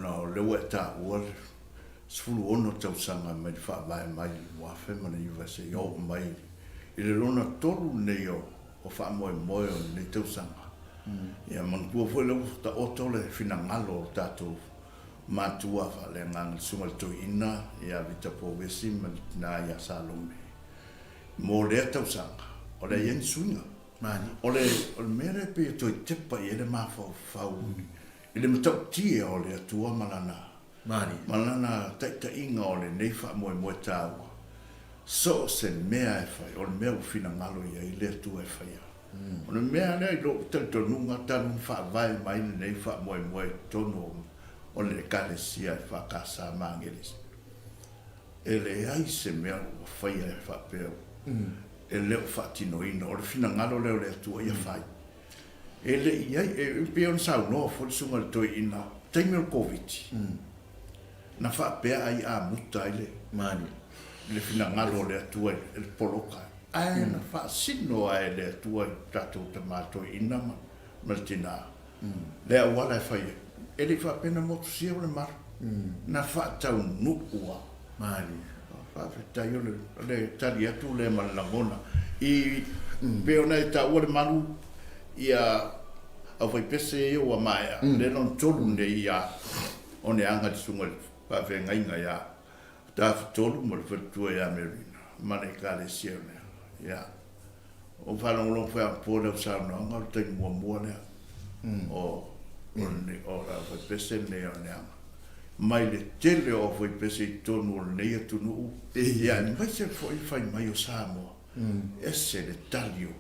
no le weta o sfulu ono tau sanga mai fa vai mai wa fe mana iwa se yo mai i le lona tolu nei o fa moe moe nei tau sanga ia man tua foi le ta otole fina ngalo tatu matua fa le ngang sungal to ina ia vita po vesi man na ia salome mo le tau sanga o le yen sunga mani o le mere pe to tepa i le mafo fau i le matau tia o le atua malana taita inga o le nei fa moe moe tau so se mea e fai o le mea ufina ngalo ia i le atua e fai o le mea le lo taltonunga tanu fa vai mai le nei fa moe moe tono o le kalesia e fa kasa mangelis e le ai se mea o fai e fa peo e leo fatino ina o le fina ngalo leo le atua ia fai e le iai e peon sau no fo le sunga le toi ina taimi o covid na fa pea ai a muta ile mani le fina ngalo le atua e le poloka ai na fa sino ai le atua tato tamato ina ma tina le awala e fai e le fa pena motu sia o le mar na fa tau nukua mani fa tai le tali atu le malangona i peona e ta ore malu ia au vai pese o mai le non tolu ne ia one anga de sunga pa venga inga ia Tafatolu mo le fatua ia Merina mana kale sione ia o falo lo fa po le sa no nga te mo mo ne o la vai pese ne ona mai le tele o foi pese tonu ne tu no ia ni vai se foi fai mai o samo esse le talio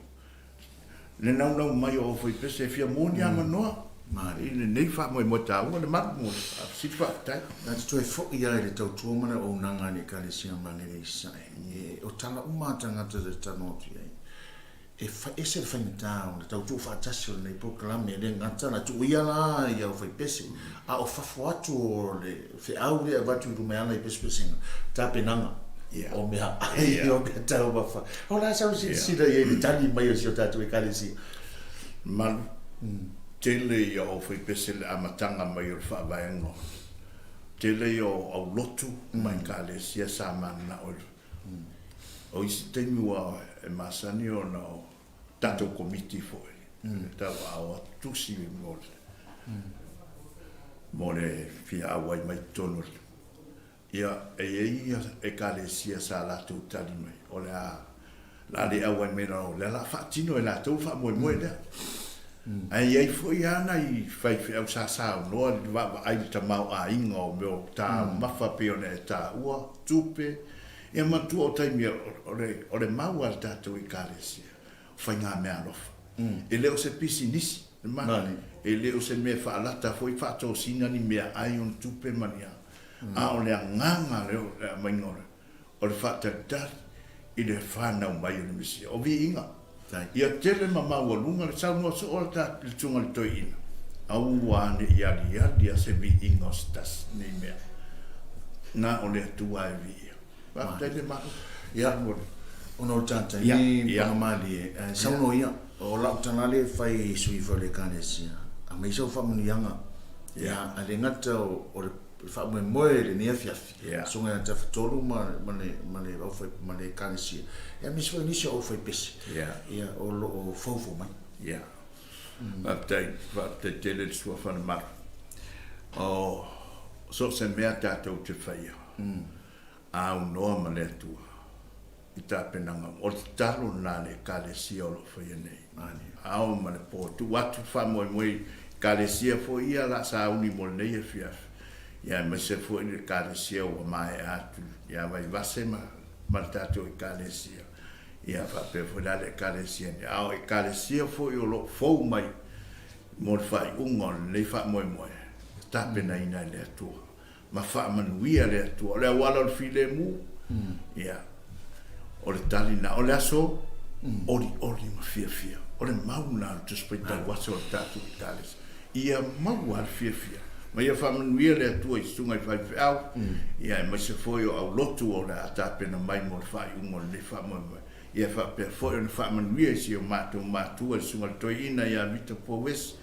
le não mai o foi pese fia monia manoa mani le nei fa mo ta o le mat mo si fa tai na tu e fo ia le tau tu mana o nanga ni kalesia mani le sai o tala uma tanga te tano tu e fa ese fa mita o tau tu fa tasio nei proclame le ngata na tu ia la ia o foi pese a o fa fo atu le fe au le va tu me ana i pese ta penanga o mea ai o ke tau ba fa o la sa si da ye tali mai o si o tatu e kalesi man tele ia o foi pese le amatanga mai o fa vaengo tele ia o lotu mai kalesia sa mana o isi temi wa e masani o na tato komiti foi tava o tusi mole fia awai mai tono ia e kalesia sa la tu tali mai o la le awai me no la fatino e la tu fa mo le ai foi ana i fai au sa no va ai ta mau a ingo meu ta mafa pione ta ua tupe e ma tu o tai mi o le mau al tato i kalesia fai nga me alofa e leo se pisi nisi mani e leo se me fa alata foi fato sina ni me ai un tupe mania a o le nganga leo le maingore o le fata dar i le fana o mai o misi o vi inga ia tele mama o lunga le sau no so o ta le tunga le toina au wane ia se vi inga stas ni me na o le tua e vi va tele ma ia ono tanta ni pamali sau no ia o la tanale fai sui fo le kalesia a me so fa mun yanga ia ale ngata o le fa mo le ni afia so nga Tafatolu mane o foi mane kalesia ia mi so ni so foi pes ia o fofo mai ia va tele sua fa ma o so se mea tato te fai a un nome le tua i tapenanga o talo na le kalesia o lo fai nei au ma le po tu watu fa mo kalesia fo ia la sa uni mo nei e fia ia me se fo i kalesia o mai atu ia vai vase ma tato i kalesia ia fa pe fo la le kalesia au i kalesia fo i lo fo mai mo fai ungon le fa mo tapena ina le tua ma fa manuia le tua le wala o file mu ia o le tali na o le aso ori ma fia o le mauna te spita waso o tatu italis ia mau al fia ma ia fa manuia le tua i sunga i fai au ia ma se foi o lotu o le tapena mai mo fai ungo le fa mo ia fa pe foi o fa manuia si o matu o sunga toina ia vita po wes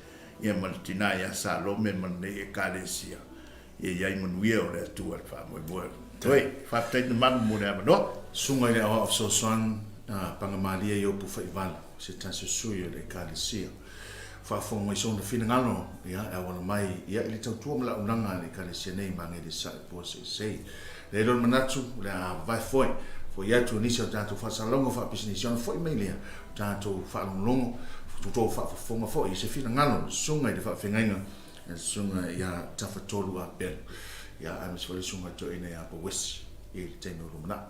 ia maltina ia salome mane e kalesia Ia manuia o le atua le whamoemoe. Toi, whaatai na manu mo le amanoa. Sunga le awa of so swan pangamalia i opu whaivala. Se tasu sui o le kālesia. Whaafonga mai sona whina ngano, ia, e wana mai, ia, ili tau tua mala unanga le kālesia nei mange le sa po se sei. Le lon manatu, le a vai foi, fo ia tu nisi o tātou whasalongo whaapisinisi, ona foi mai lea, tātou whaalongolongo, tuto whaafonga foi, i se whina ngano, sunga i le whaafengainga, sunga ia Tafatolu Apelu. Ia, amis wale sunga to ina ia pa wesi, i le teime o lumana.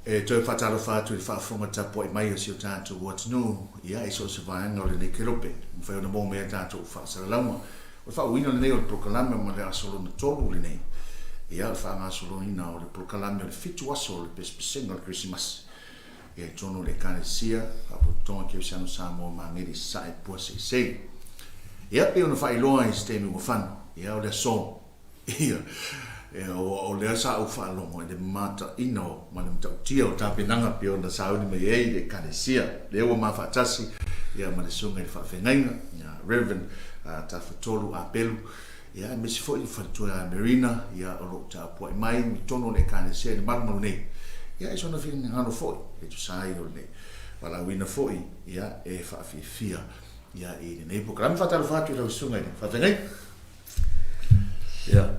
E toi whataro whātu i whaafonga tapo i mai o si o tātou watinu, ia e so se vaenga o le nei kerope, mwhai ona mō mea tātou whaasaralauma. O whauina le nei o le prokalame ma le asolo na tolu le nei. Ia le whaanga asolo ina o le prokalame o le fitu aso o le pespesenga o le Christmas. Ia e tono le kānesia, hapotonga ki o siano Samoa ma ngeri sae pua se sei. Ia pe ona whailoa i stemi wafano, ia o le aso. Ia. O lea sa au whaalongo e le mata ino ma le mtau tia o tāpenanga pio na sauni me ei le kanesia le ua mawhatasi ia ma le sunga i le whawhengainga Reverend Tafatolu Apelu ia me si fwoi le whatua Merina ia o lo ta pua i mai mi tono le kanesia le marumanu nei ia e sona whini ngano fwoi e tu sai o nei wala wina fwoi ia e whawhifia ia i le nei poka lami whataru whatu i lau sunga i le whawhengainga ia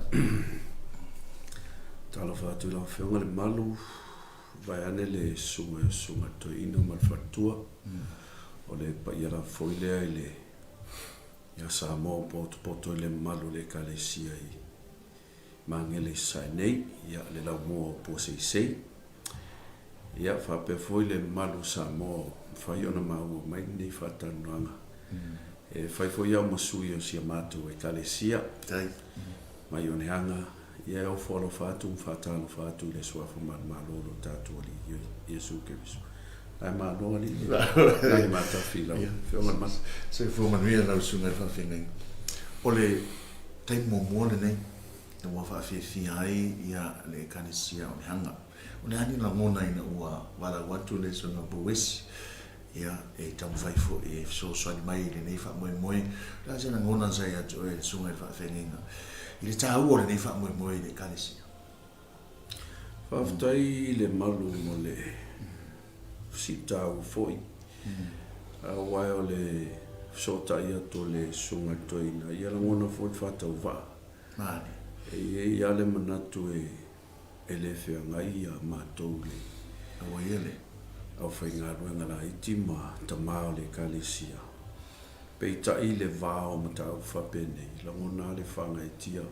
tala whātu lau whionga le malu vai ane le sunga to ino mal whatua o le pa iara whoilea i le ia Samoa poto i le malu le kalesia i mangele sai nei ia le lau mua o po sei ia whape whoi le malu Samoa whai ona maua mai nei whatanuanga e whai whoi au masui o sia mātu e kalesia mai Onehunga ia o folo fatu fatalo fatu le suafu malolo tatu ali Yesu Kristo ai malo ali ai mata fila fiona mas se fu manuia la sunga fa fineng ole tai mo le nei no fa fi ai ia le kanesia Onehunga ole ani la mona ina ua wala watu le sunga buwesi ia e tam fai fo e so so ni mai le nei fa mo la se na ngona sai a jo e sunga fa fineng i ta ua le fa mo le kanesia Whaftai le malu mo le sitau foi. Wai o le sota ia to le sunga toina ia langona foi fatau va Mani. ia le manatu e le whiangai a mātou le Awa ele. au whainga ruenga la iti ma tamao le kalesia pei tai le vāo ma tau whapene langona le whanga e tia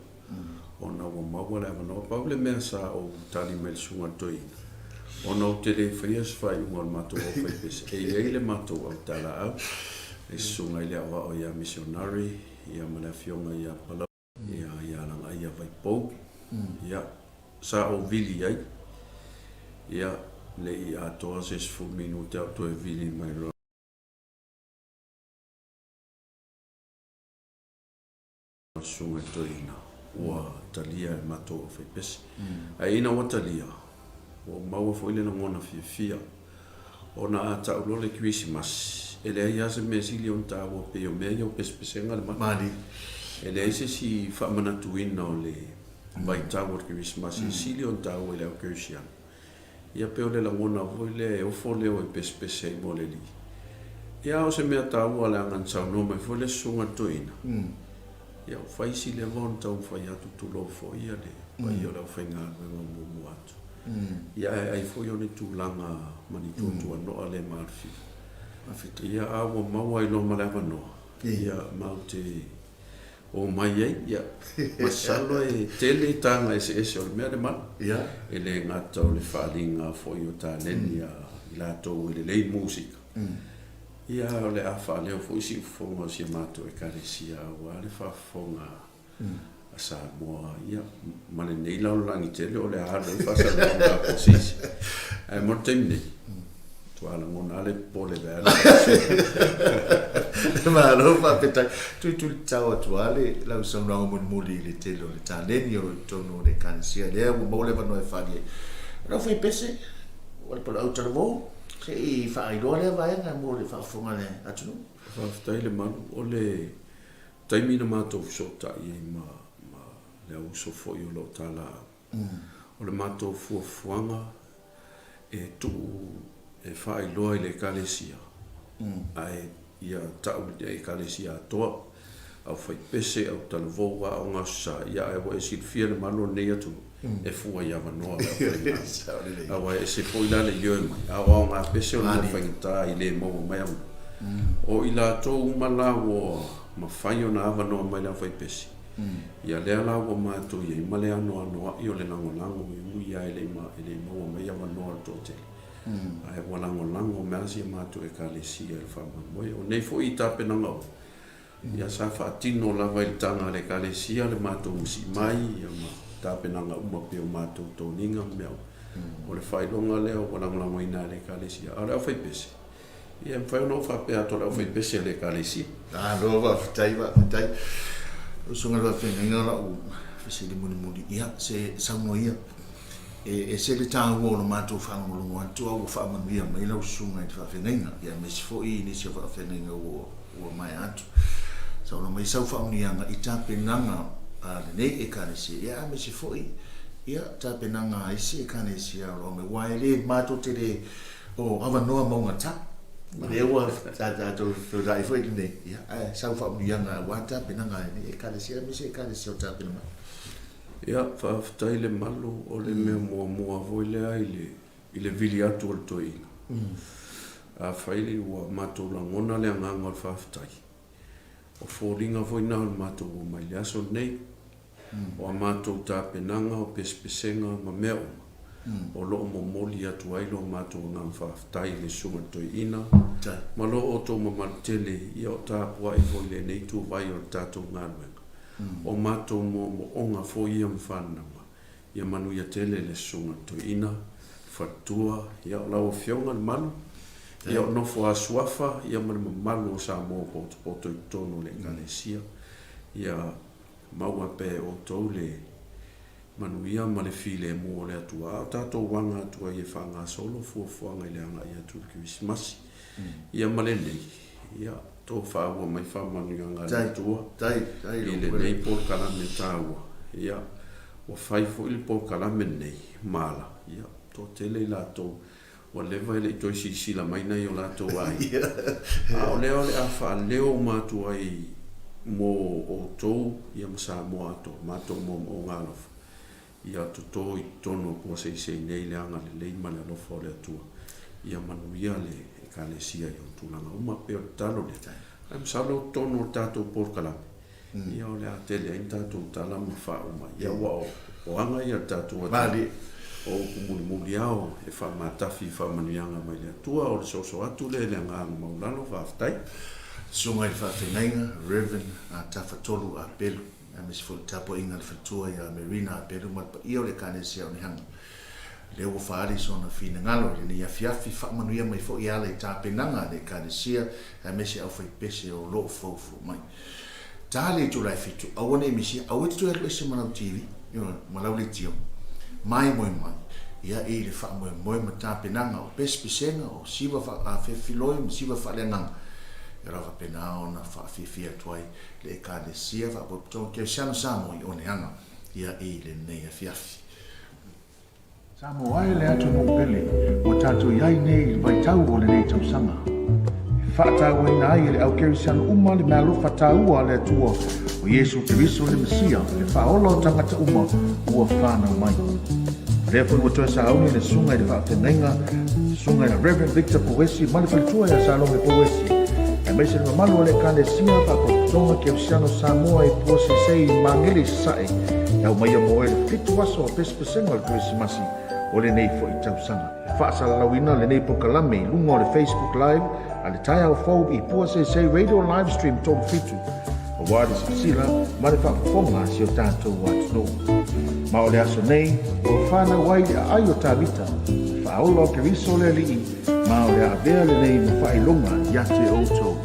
ona wa maua le avanoa pau le mea sa o tali me le sunga toina ona o te le whaias whai unga le mātou o whaipese e le mātou au tala au e sunga ile awa o ia missionary ia mala fionga ia pala ia langa ia vai pou ia sa o vili ai ia le ia toa se fu minuti au to e vili mai ro sunga toina ua talia e mato o whaipese ai ina wa talia o maua fo ile na ngona fia ona a tau lole Christmas ele ia se mesili on tawo pe o meia o pespesenga le Mani. ele se si fa manatuina o le vai tawo Christmas sili on tawo ele o Christian ia pe o le langona voile o fole o pespese mo le li ia o se mea tawo ala ngan tsau no mai fole sunga toina ia o fai si le von tau fai atu tulo fo ia le mai o la fenga mo mo atu ia ai fo yo ni tulanga mani tutu no ale marfi ia awa maua ilo malava no ia maute o mai ai ia masalo e tele tanga ese o mea le mal Ia. ele ngata o le whalinga fo i o tāleni i lato ele lei musika ia o le awha leo fo isi ufonga si mato e karesia o ale whafonga a Samoa ia male nei lau langi tele o le haro i whasa longa posisi ai mo temne tuala ngona ale pole vela Ma lo fa peta tu tau tuale la usona o mon muli le telo le taleni o tono le kansia le mo le vano e fali lo fai pese o le pola uta vo se I fa I le vai na mo le fa fonga le atu fa ftai le man o le taimina mato sota I ma le uso fo yo lo tala o le mato fu fuanga e tu e fa I lo le kalesia ai ia tau e kalesia toa au fai pese au talvo wa o ngasa ia e wa esi fia le malo nei atu e fua ia vanoa au e se foi la le yo mai au nga pese o na fai ta I le mo mai o ila to umala wo ma fai o na vanoa mai la fai pese ia le ala wo ma to ia male ano ano io le nango nango mu ia ele mo mai ia vanoa to te ai walango mea si mātu e kalesia e whama moe o nei fo I tape na ngau ia sa whaatino lava I tanga le kalesia le mātu musi mai ia ma tape na ngau ma peo mātu tōninga mea o le whailonga leo walango ina le kalesia a leo whaipese ia mwhai ono whapea to leo whaipese le kalesia lo va fitai o sunga va fenga la o fese le muni ia se sauno ia e se le tau o no mato fa mo lo atu o fa mo ia mai la sunga I fa fenga ia me se fo I ni se fa fenga o mai atu so no mai sau fa mo ia I tape nanga a le nei e kanesi ia me se fo ia tape nanga I se kanesi a lo me wai le mato te le o ava no mo ngata le wa ta to dai fo I ia sau fa mo ia na wa tape nanga e kanesi me se kanesi o tape nanga ia whaaftai le malu o le mea mua voile ai I le vili atu o le toina a whaile ua mātou la ngona le anganga o le whaaftai o fōringa voina o le mātou o mai le aso nei o a mātou tāpenanga o pespesenga ma mea o loo momoli atu ai lo mātou ngā whaaftai le sunga toina ma loo o tō mamaltele ia o tāpua I voile nei tu vai o le tātou ngānuenga o mātou mo onga fo ia mwhanama ia manu ia tele le sunga toina whatua ia o lau fionga le manu ia o nofo a suafa ia manu malu o sa mo poto I tono le kalesia ia maua pe o tau le manu ia ma le file mo le atua o tātou wanga atua ia whanga solo fuafuanga I le anga ia tu Christmas ia ma le nei ia to whaua mai whamanu ia ngā tua I le nei po kalame tāua ia o whaifo I le po kalame nei mala ia to tele la to ua leva ele i toi silasila mai nei o latou ai a o lea o le a faaleo matou ai mo outou ia ma Samoa ato matou mo galofa ia totō i tono kua seisei nei le aga lelei ma le alofa o le atua ia manuia le ekalesia i o tulaga uma pe o le talo le ai masalo tono o tatou polokalame ia o le a tele ai tatou tala ma faauma ia ua o aga ia tatou atu o kumulimuli ao e whaamatafi whaamanuianga mai le atua o le soso atu le agaga maulalo whaafetai Sunga i whaafengainga, Reverend Tafatolu Apelu, a mesi fo tapo inga le whatua ia Merina Apelu, ma pa ia o le kanesia Onehunga. Le ua whaari sona whina ngalo, le ni afiafi whaamanuia mai fo ia le tāpenanga le kanesia, a mesi au whaipese o loo faufu mai. Tāle i tulai fitu, awane i misi, awete tu elu ese manau TV, malau le tio, mai moi mai, ia i le whaamoe moe ma tāpenanga o pespesenga o siwa whaafefiloi, siwa whaaleanganga. Rava pena ona whaafifia tuai le ekalesia whaapotoa kia siano Samo i Onehunga ia i le nei afiafi. Samo ai le atu mo pele o tātou iai nei vai tau o le nei tausanga. Whaatau ai na ai le au keri siano uma le mea lofa taua le atua o Yesu Keriso le Mesia le whaola o tangata uma ua whanau mai. Lea pui ua toe sa auni le sunga i le whaafengainga, sunga i le Reverend Victor Powesi, ma le whalitua i a Salome Powesi. E mai se le mamalu ale kalesia whakotonga ki au siano Samoa i pose sei mangele sae. Iau mai a moe le fitu waso o pespesenga le Christmasi o le nei fo i tausanga. E whaasala lawina le nei pokalame i lunga o le Facebook Live a le tai au fau i pose sei radio live stream tōku fitu. O wāre sila ma le whakafonga si o tātou watu no. Ma o le aso nei, o whana wai le ai o tāwita. Whaola o Keriso le li ma o le avea le nei ma whailonga i ate outou.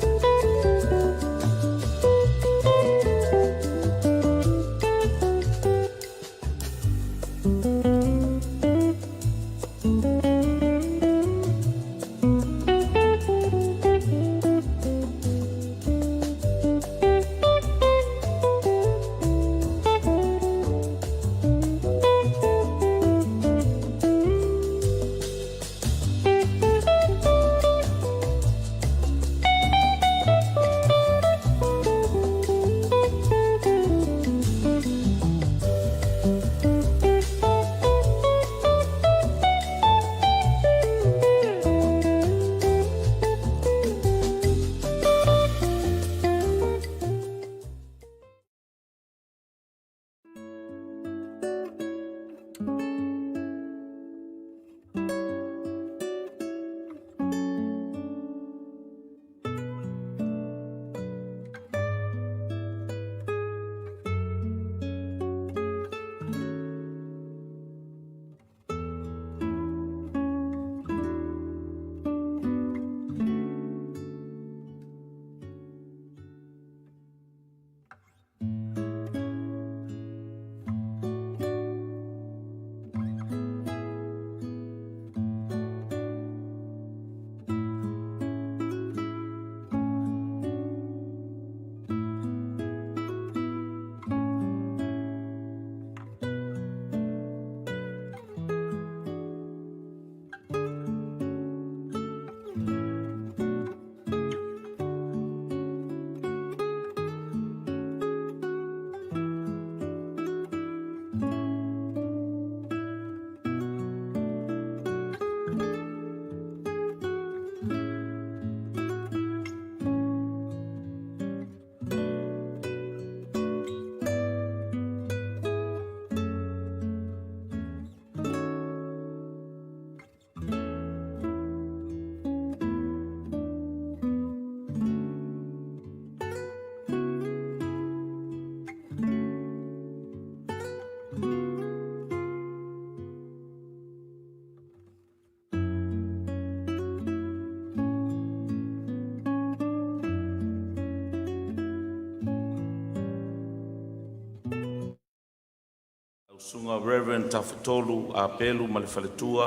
Sunga Reverend Tafatolu Apelu ma le whaletua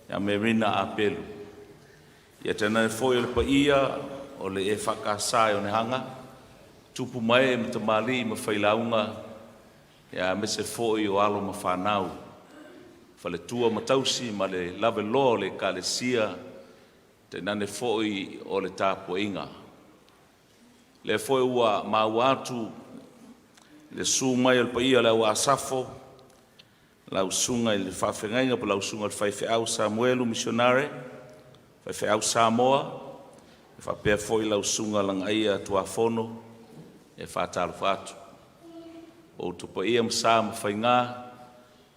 ia Merina Apelu. Ia tēnā e foi o le paia o le E.F.K.S o Onehunga. Tupu mai e matamali ma whailaunga ia me se foi o alo ma whanau. faletua matausi ma le lave loa o le kalesia te nane fo'i o le tāpuinga. Le fo'i ua maua atu le su mai al paia le ua asafo, lau sunga i le whawhengainga pa lau sunga le whaiwheau Samuelu missionare, whaiwheau Samoa, e whapea fo'i lau sunga lang aia tua fono, e whātalo whātu. O tupa ia msa mawhainga,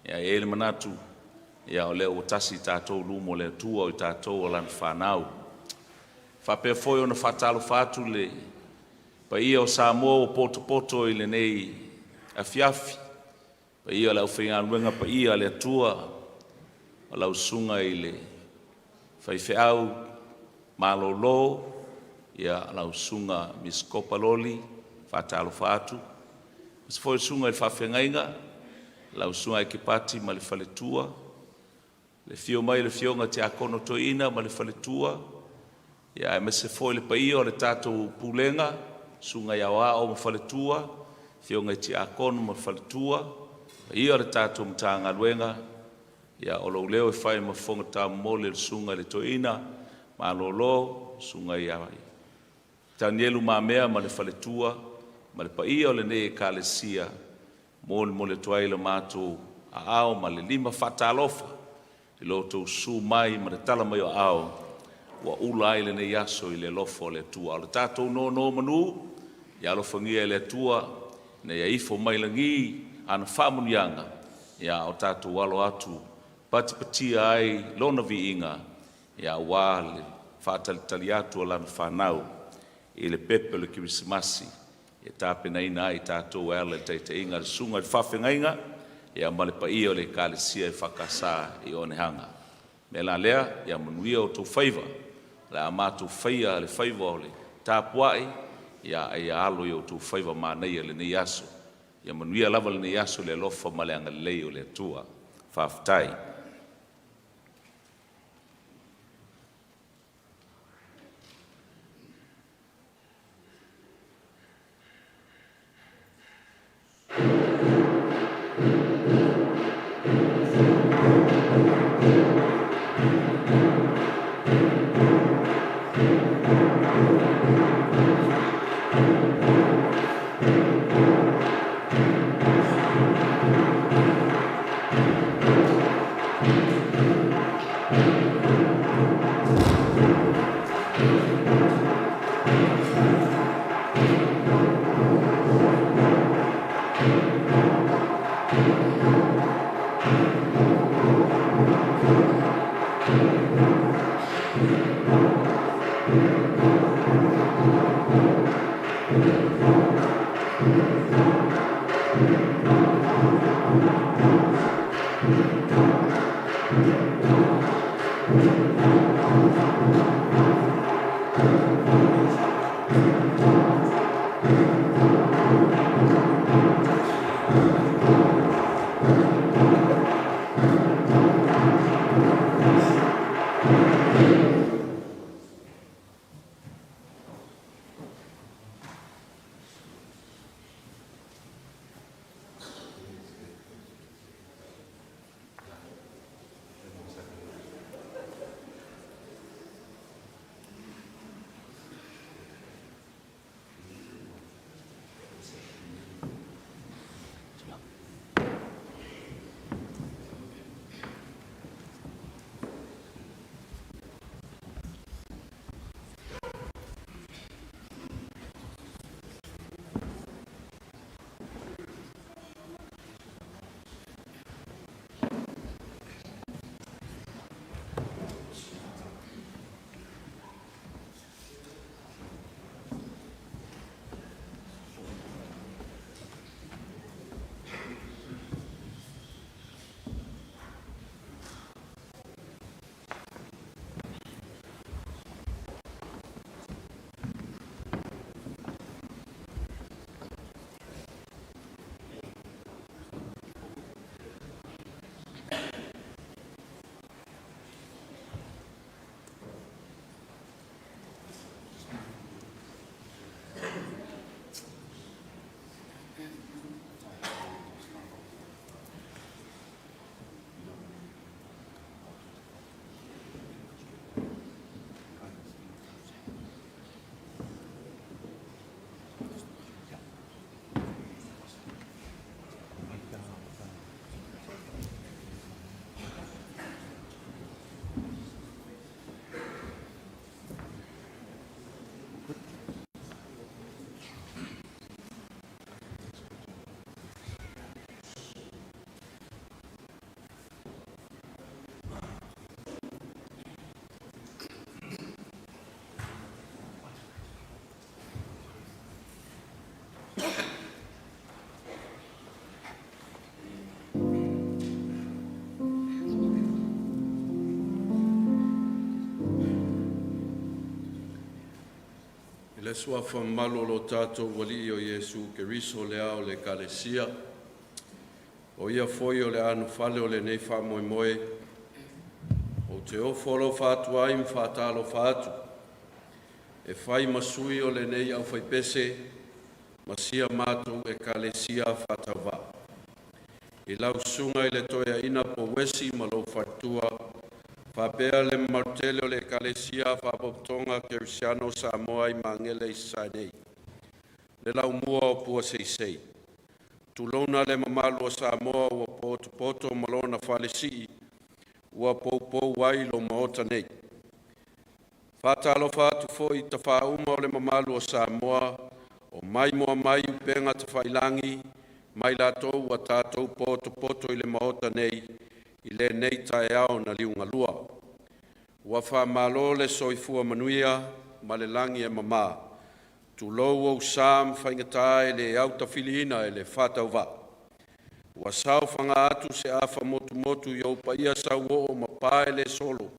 ia ele manatu, ia o leo tasi tātou lumo leo tua o tātou o lan whanau. Whapea fo'i o na whātalo whātu le pa ia o Samoa o poto i le nei afiafi. Pa ia lau whainga luenga pa ia le atua o lau sunga i le whaiwheau malolo ia lau sunga miskopaloli whātalo whātu. Mas foi sunga i whawhengainga lau sunga i kipati ma le whaletua le fio mai le fionga te akono toina ma le whaletua ia e mese foi le pa ia o le tātou pulenga sunga ia wā o ma whaletua fionga i te akono ma whaletua ia le tātou mtanga luenga, ia o lau leo e whai ma whonga tā mole le sunga le toina, ma lolo sunga ia wai. Tanielu ma mea ma le whaletua, ma le pa ia o le ne e kālesia, mole tuai le mātou a ao ma le lima whatalofa, i loto su mai ma le tala mai o ao, wa ula ai le ne yaso i le lofo le tua. O le tātou no manu, ia lo whangia le tua, ne ia ifo mai langi, ana whamunianga, ia o tātou walo atu, patipatia ai lona viinga, ia wā le whātalitali atu o lana whanau, i le pepe le kirisimasi, ia tāpena ina ai tātou ala le taiteinga le sunga le whawhengainga, ia male pa ia o le kālesia i whakasā i Onehunga. Me la lea, ia manuia o tō whaiva, le a mātou whaia le whaiva o le tāpuai, ia alo i o tō whaiva māneia le nei aso, ia manuia lava le nei aso le lofa ma le angalei o le atua, whawhtai. le suafa malo lo tātou wali o Iesu Keriso le ao le kalesia. O ia foi o le anu fale o le nei whamoe moe. O te ofolo whātu ai mwhātalo whātu. E whai masui o le nei au whai pese, masia mātou e kalesia whātawa. I lau sunga i le toia ina po wesi ma lau whātua, whapea le martele o le kalesia whapoptonga Kerisiano Samoa i mangele i sanei. Le lau mua o pua seisei. Tulona le mamalo o Samoa ua poto malona whalesi, ua pou wai lo maota nei. Whātalo whātu fo i ta whauma o le mamalo o Samoa, o mai moa mai upenga ta whailangi, mai lātou ua tātou poto i le maota nei, i le nei tae ao na liunga lua. Ua whamalo le soifua manuia, ma le langi e mamā. Tulou au Sam whaingatai le auta filiina e le whātau wā. Ua sau whanga atu se awha motu i au paia sau o ma pae le solo.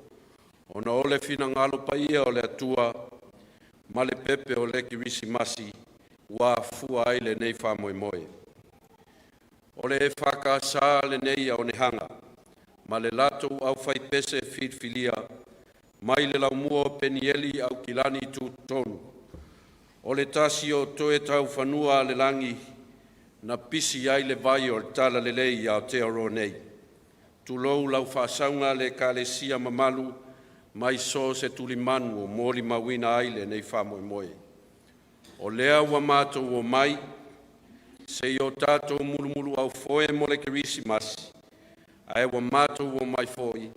Ona ole fina ngalo paia o le atua, ma le pepe o le kirisi masi, ua fua ai le nei whamoe moe. Ole e whakasa le nei a Onehunga, ma le latou au whaipese filia, mai le laumua o penieli au kilani tu tonu. O le tasi o toe tau whanua le langi, na pisi ai le vai o le tala le lei a Aotearoa nei. Tulou lau whasaunga le kalesia mamalu, mai so se tulimanu o mori mawina ai le nei whamoe moe. O lea ua mātou o mai, se i o tātou mulumulu au foe mo le Kerisimasi, ai ua mātou o mai foi,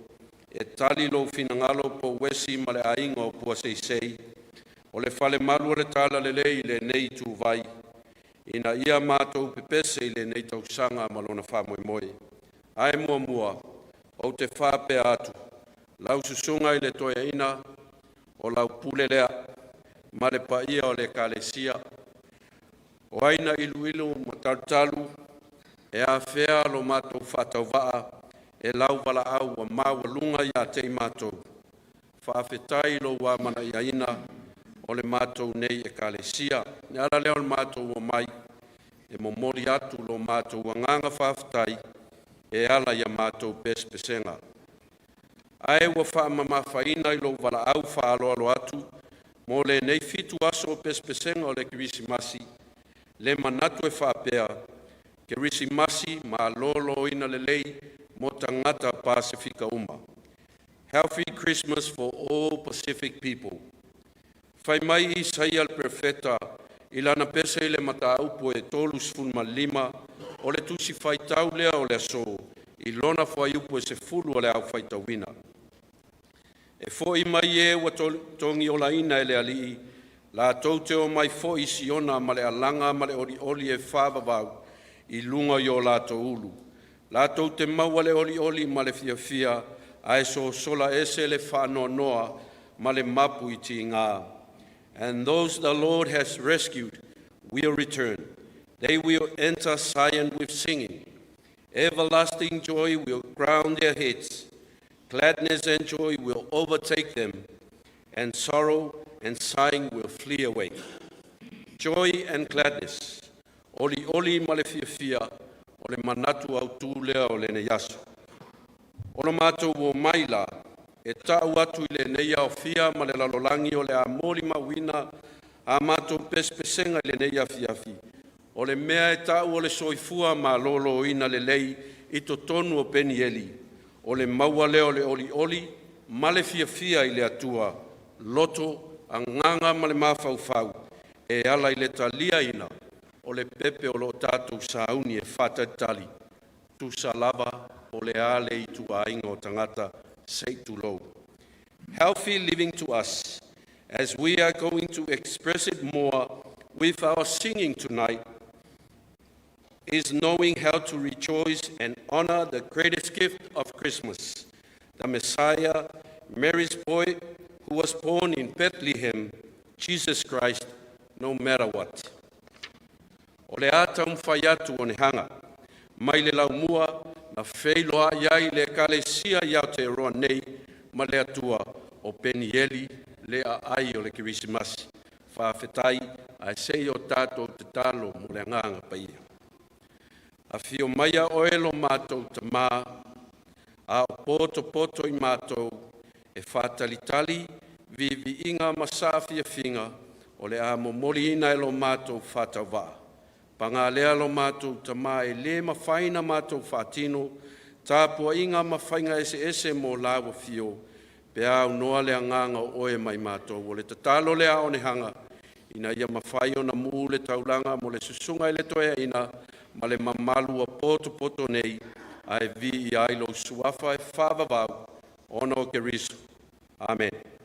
e tali lo finangalo po wesi ma le ainga o pua seisei, o le fale malu o le tala le lei le nei tu vai, ina ia mātou pepese i le nei tausanga malona whamoe moe. Ai mua, o te whape atu, lau susunga i le toia ina, o lau pule lea, ma le paia o le kalesia, o aina ilu matartalu, e a whea lo mātou whātau waa, e lau wala au wa māua lunga i a tei mātou. Whaafetai lo wa mana i aina, o le mātou nei e kalesia. Ne ala leo le mātou o mai, e momori atu lo mātou wa nganga whaafetai, e ala i a mātou pespesenga. Ai wa whaamama whaina i lo wala au whaaloalo atu, mo le nei fitu aso pespesenga o le Kerisimasi, le manatu e whaapea, Kerisimasi ma lolo ina le lei mo tangata Pasifika uma. Healthy Christmas for all Pacific people. Whai mai i saia al perfeta, ilana pese i le mata upo e tolu sfulma lima, o le tusi whaitau lea o le aso, i lona whai upo e se fulu o le au whaitauina. E fo i mai e wa tongi o la ina e le alii, la tau te o mai fo i siona ma le alanga ma le oli e whavavau i lunga i o la tau ulu. La tau te maua le oli ma le fia, a e so sola ese le whanoa noa ma le mapu i ti ngā. And those the Lord has rescued will return. They will enter Zion with singing. Everlasting joy will crown their heads. Gladness and joy will overtake them, and sorrow and sighing will flee away. Joy and gladness. Oli ma le fia, o le manatu au tūlea o le ne yaso. O lo mātou o maila, e tau atu i le neia o fia ma le lalolangi o le amori mawina a mātou pespesenga i le neia fiafi. O le mea e tau o le soifua ma lolo ina le lei i to tonu o penieli. O le maua leo le oli, ma le fia i le atua, loto, a nganga ma le mafaufau, e ala i le talia ina, o le pepe o lo tātou sauni e whata tali, tu salava o le ale i tu ainga o tangata seitu low. Healthy living to us, as we are going to express it more with our singing tonight, is knowing how to rejoice and honor the greatest gift of Christmas, the Messiah, Mary's boy, who was born in Bethlehem, Jesus Christ, no matter what. O le ata umwhai atu Onehunga, mai le laumua na wheiloa iai le kalesia i Aotearoa nei, ma le atua o penieli le a ai o le Kerisimasi. whawhetai a sei o tātou te talo mo le nganga pa ia. A whio maia o elo mātou ta mā, a o poto i mātou e whātalitali vi inga masawhia whinga o le a momoli ina elo mātou whātawā. Panga lea lo mātou ta mā e le mawhaina mātou whātino, tāpua inga mawhainga ese mō lawa whio, pe au noa lea nganga o oe mai mātou. O le tatalo lea Onehunga, ina ia mawhai o na mū le taulanga mo le susunga i le toea ina, ma le mamalu a poto nei, a e vi i ailo suafa e whawawau, ono o ke riso. Amen.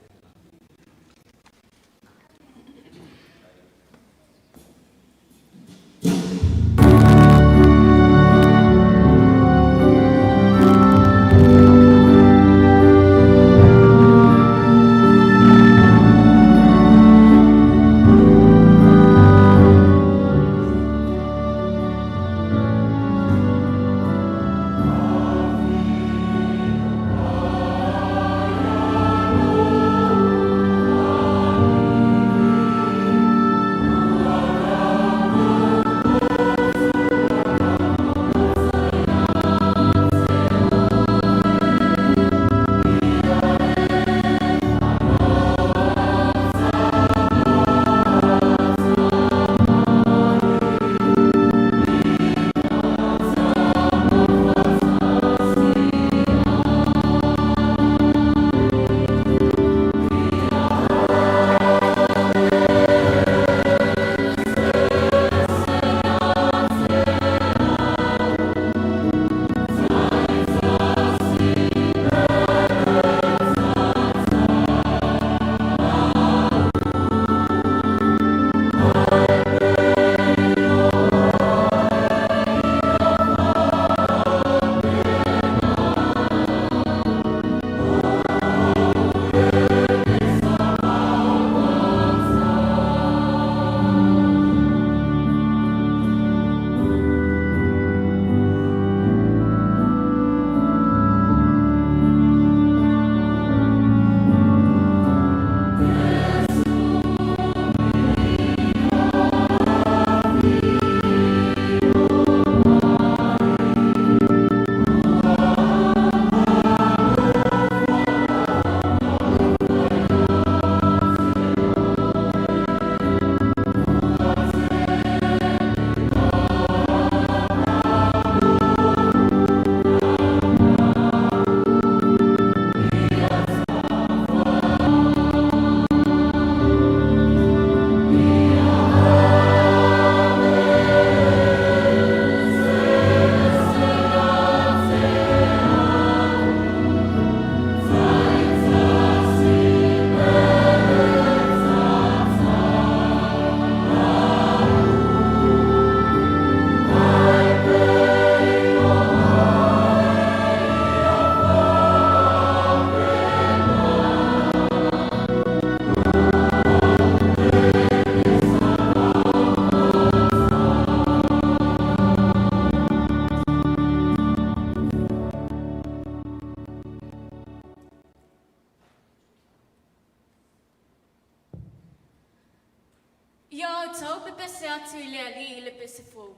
Ia o tau pepese atu I le ali I le pese fou.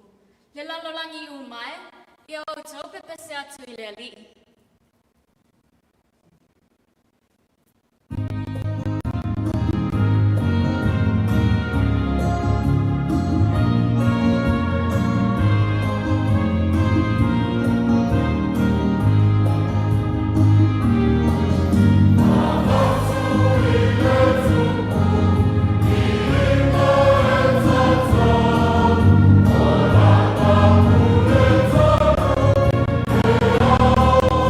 Le lalolangi U mai, ia o tau pepese atu I le ali. Oh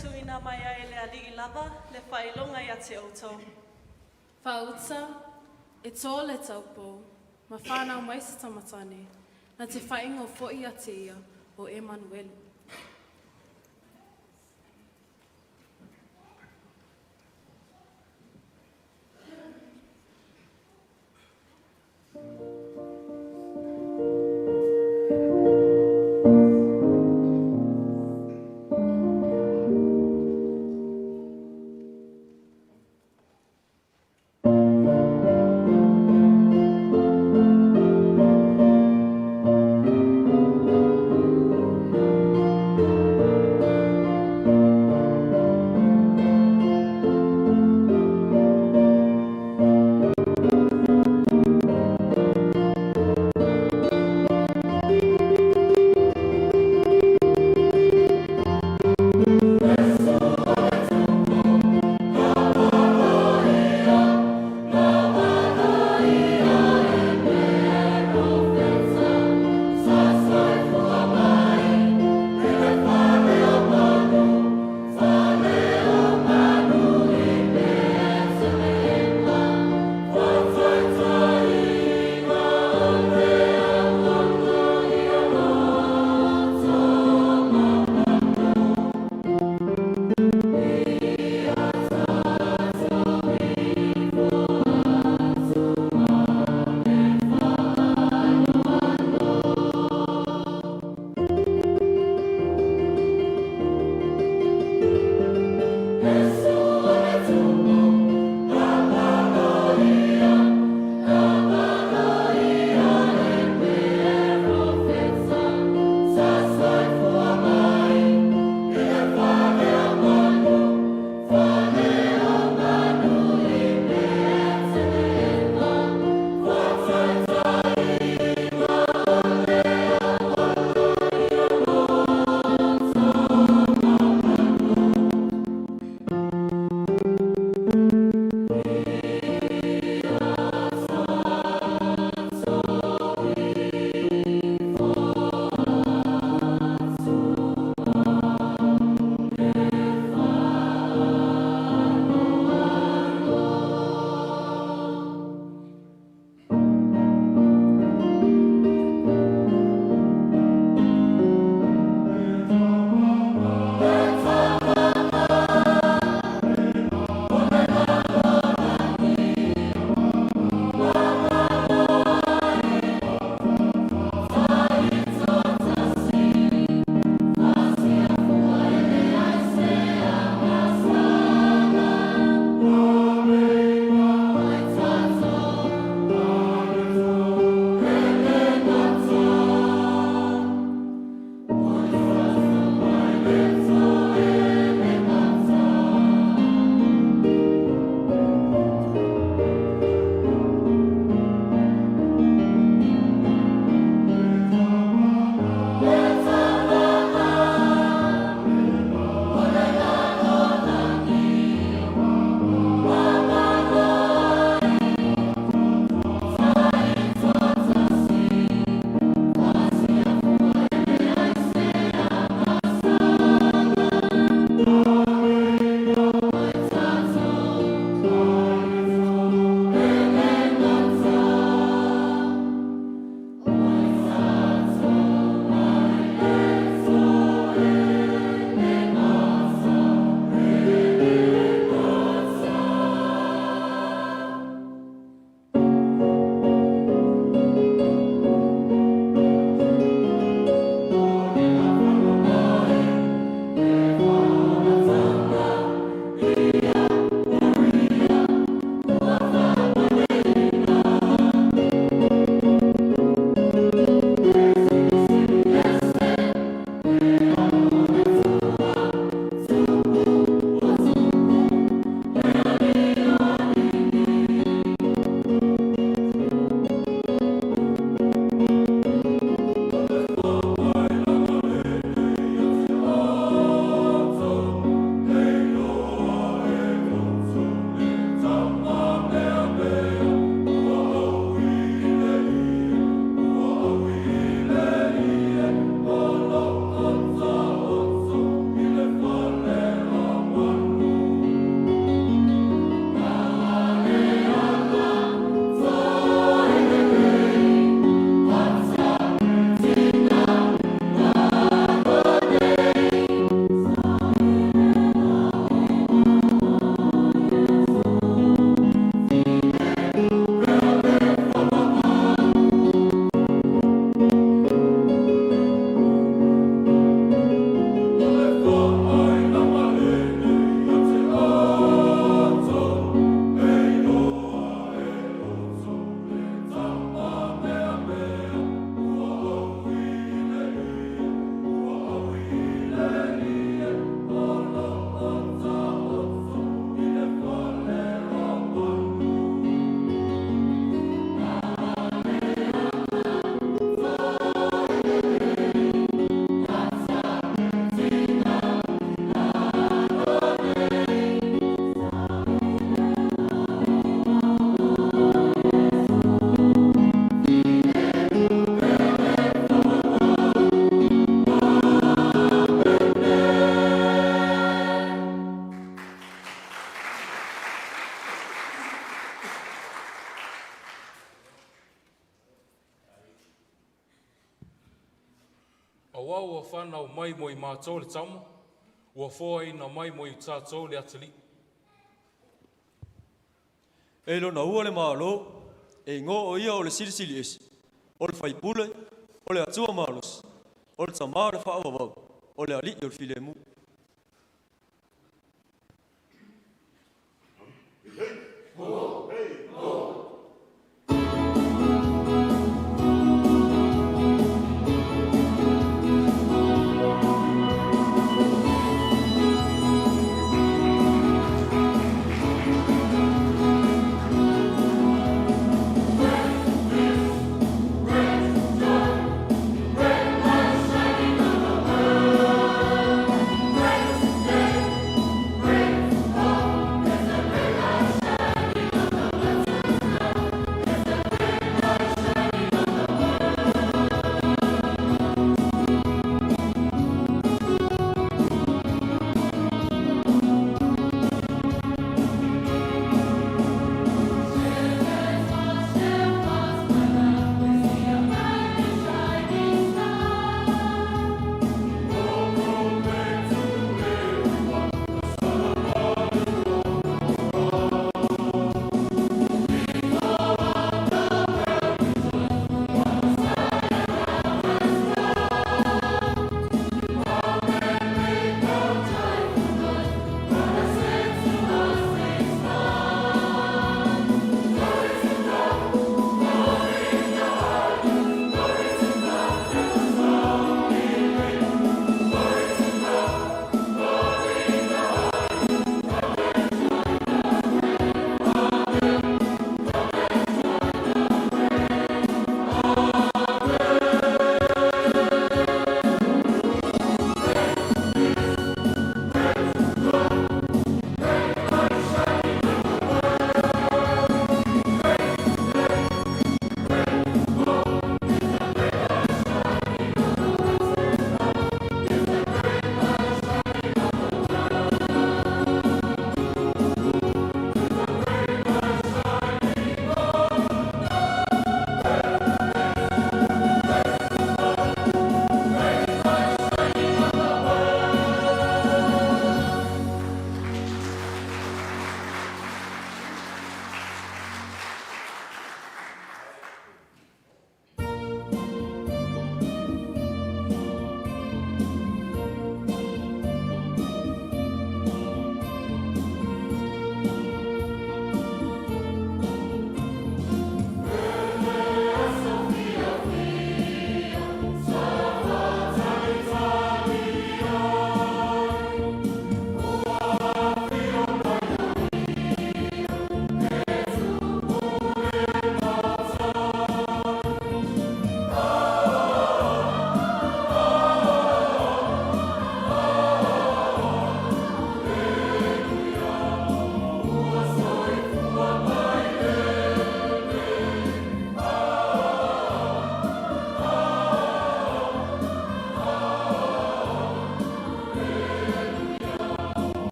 tuina mai ai le ali lava le whailonga ia te oto. Whauta, e tō le taupo, ma whānau mai se tamatane, na te whaingo fo'i a te ia o Emanuelu. Awa ua whanau mai mo I mātou le tama, ua fōa ina mai mo I tātou le atali. E lo na ua le mālo, e ngō o ia o le silisili esi, o le whaipule, o le atua mālos, o le tamā le whaawawau, o le ali o le filemu.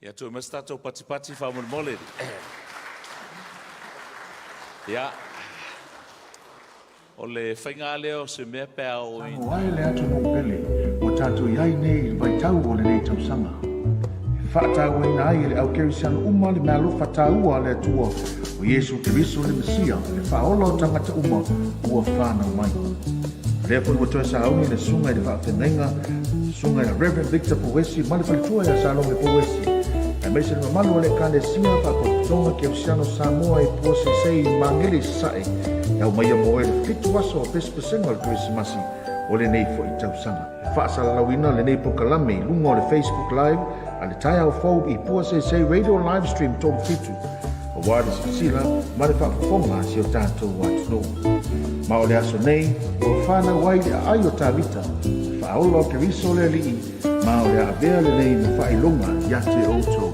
Ia tu mas tātou pati whamole. Ia. O le whainga leo se mea pēa o i. O ai le atu no pele, o tātou iai nei vai tau o le nei tausanga. Whaatau e nā i le au kerisiano uma le mea lofa tāua le atua o Yesu Keriso le Mesia, le whaola o tangata uma ua whānau mai. Lea pui wa toi sa auni le sunga i le whaafenenga, sunga i le Reverend Victor Powesi, ma le whalitua i a Salome le Powesi. E meise le mamalu le kane singa pa kotonga ke usiano Samoa i pose sei mangele sae, e au maia mo e le fitu aso o pespesenga le Christmasi o le nei fo i tausanga. Whaasala lawina le nei pokalame i lunga o le Facebook Live, a le tai au fau i pose sei radio live stream tolu fitu. O wāre si sila, ma le whaafonga si o tātou atu no. Ma o le aso nei, o whāna wai le ai o tāwita, whaola o Keriso le alii, ma o le avea le nei na whailonga i ate o tō.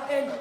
Yeah.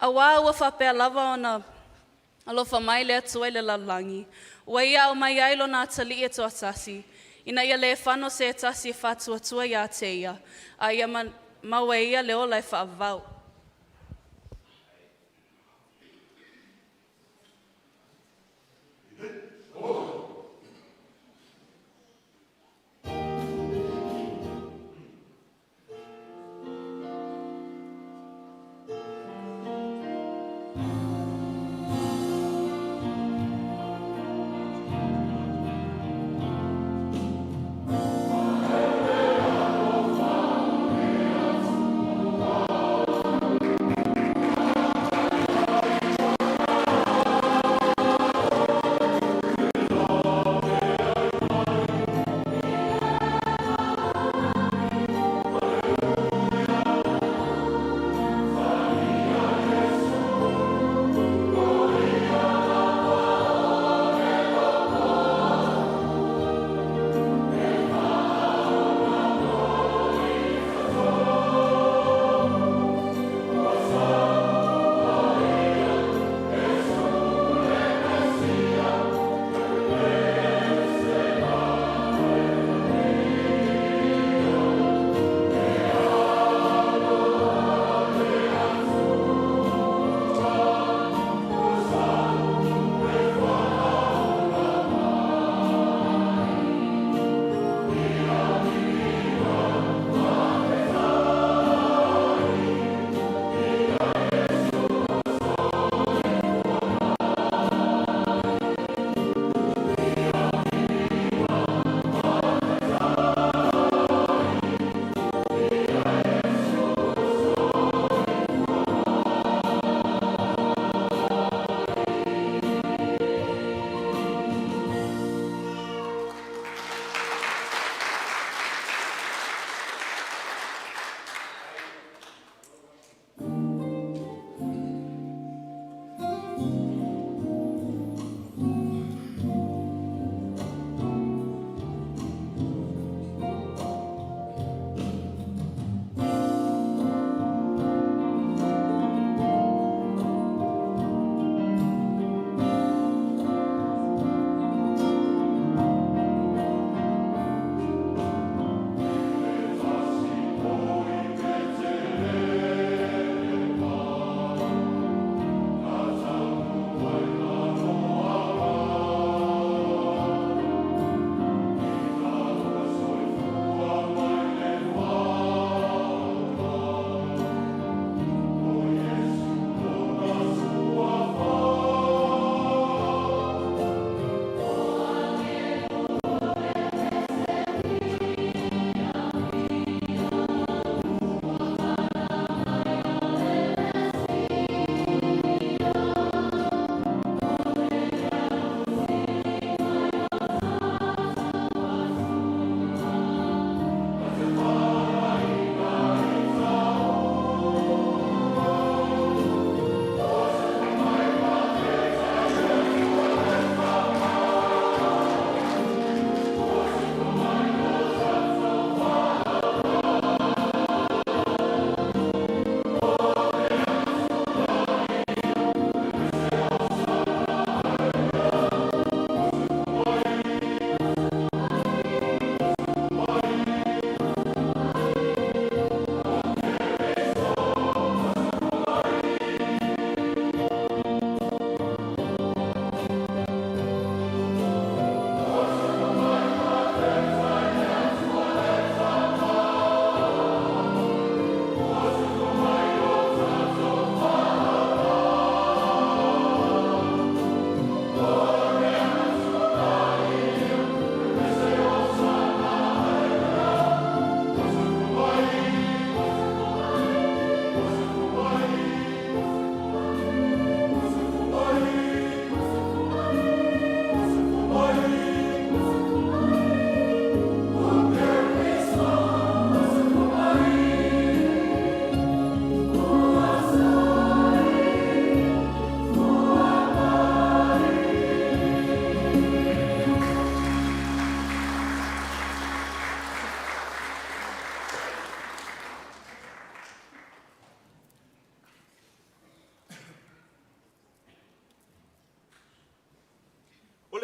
A wā ua whapea lava ona alofa mai le atua i le lalangi. Ua ia o mai ailo nā tali e toa tasi. Ina ia le whano se tasi e whātua ia te ia. A ia maua ia le ola e whaavau. Oh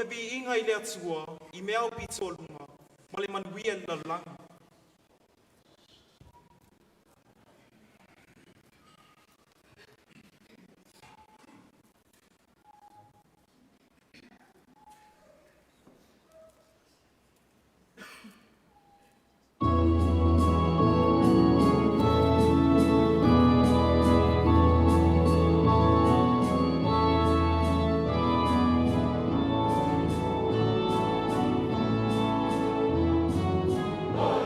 le bi inga I le atua, I mea o pitolunga, ma le manuia la langa. Oh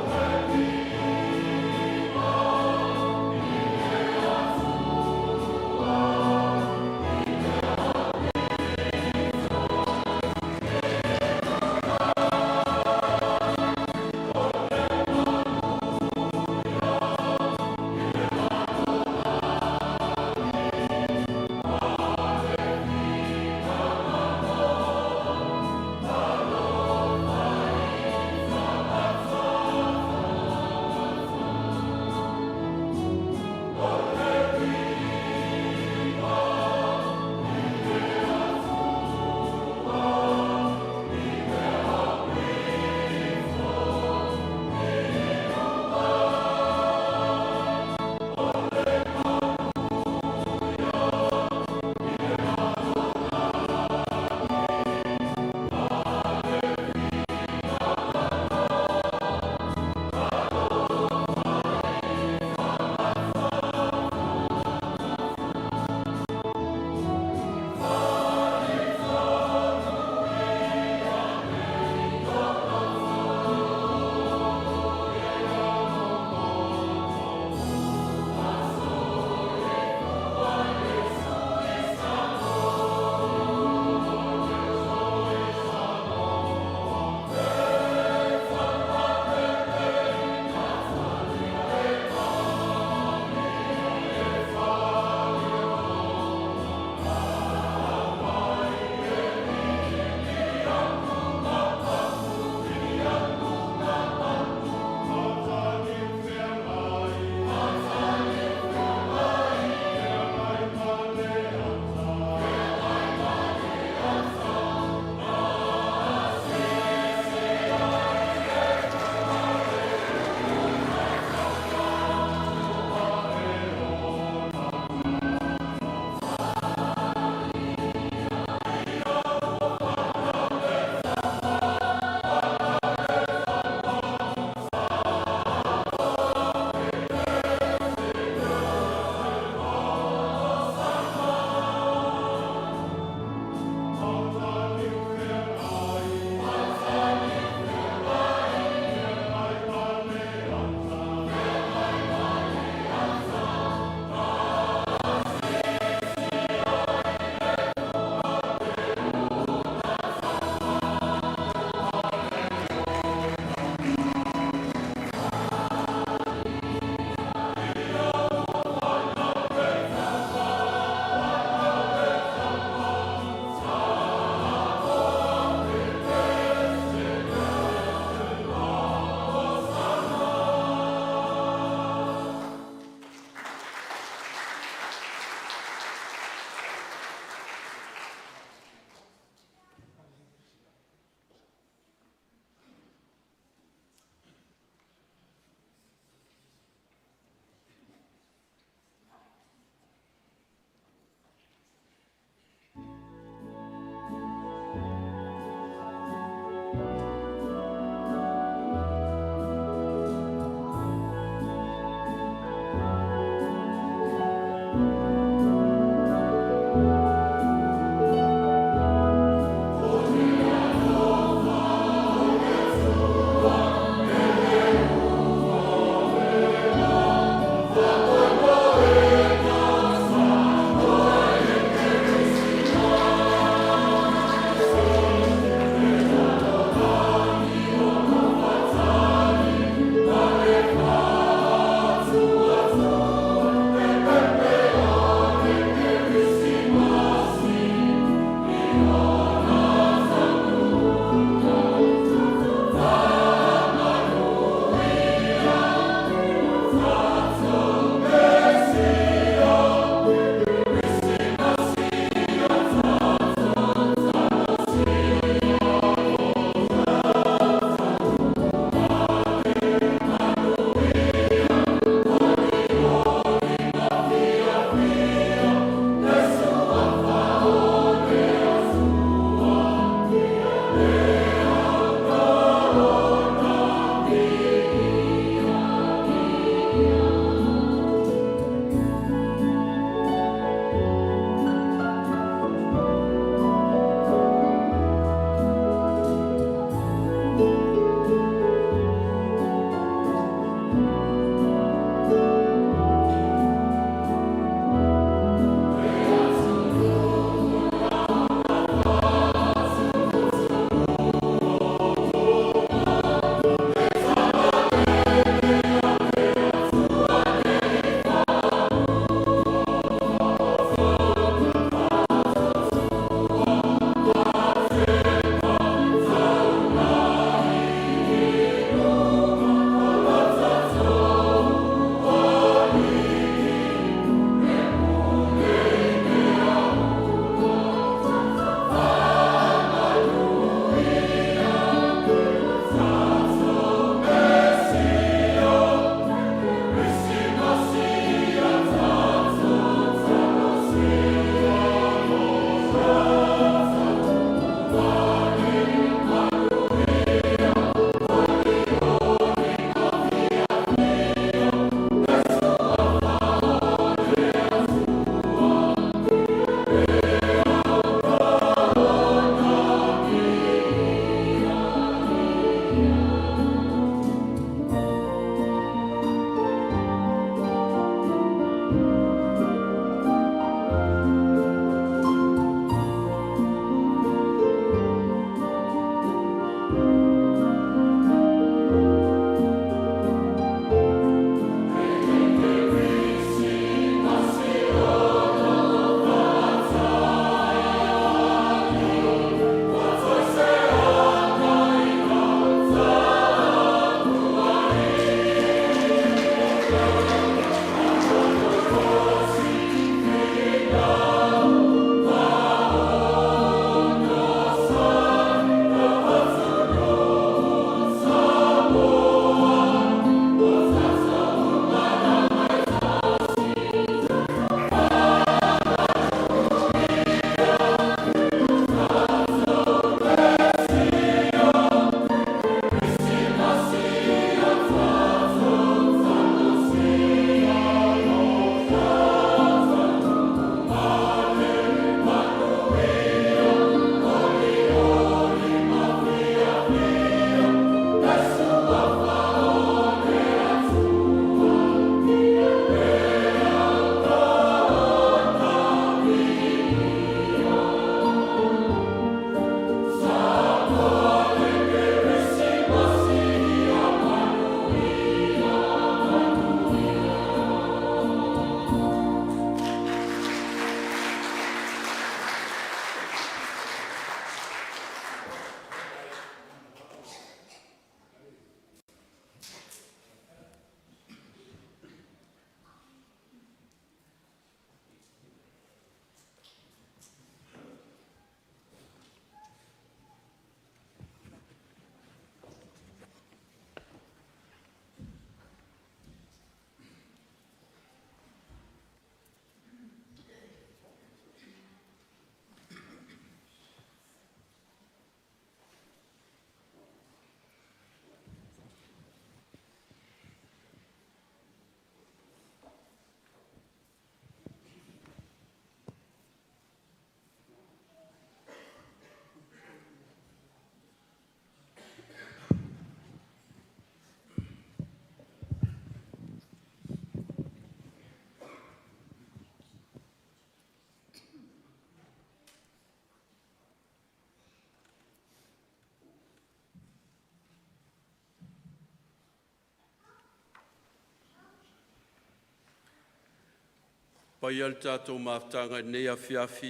Pai al tātou maftanga nei a fiafi,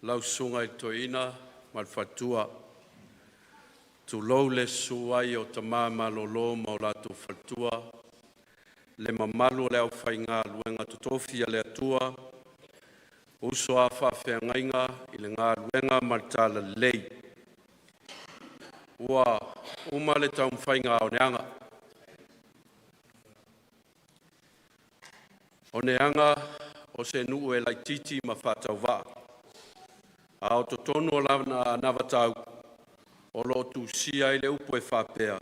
lau sunga i toina, mal fatua, tu lou le suai o ta māma lolo ma o lātou fatua, le mamalu le au whainga luenga tutofia le atua, uso a whawhea ngainga i le ngā luenga martala lei. Ua uma le tau whainga o neanga. O neanga o se nuu e lai titi ma whātau wā. A o to tonu o lana navatau o lo tu sia i le upo e whapea.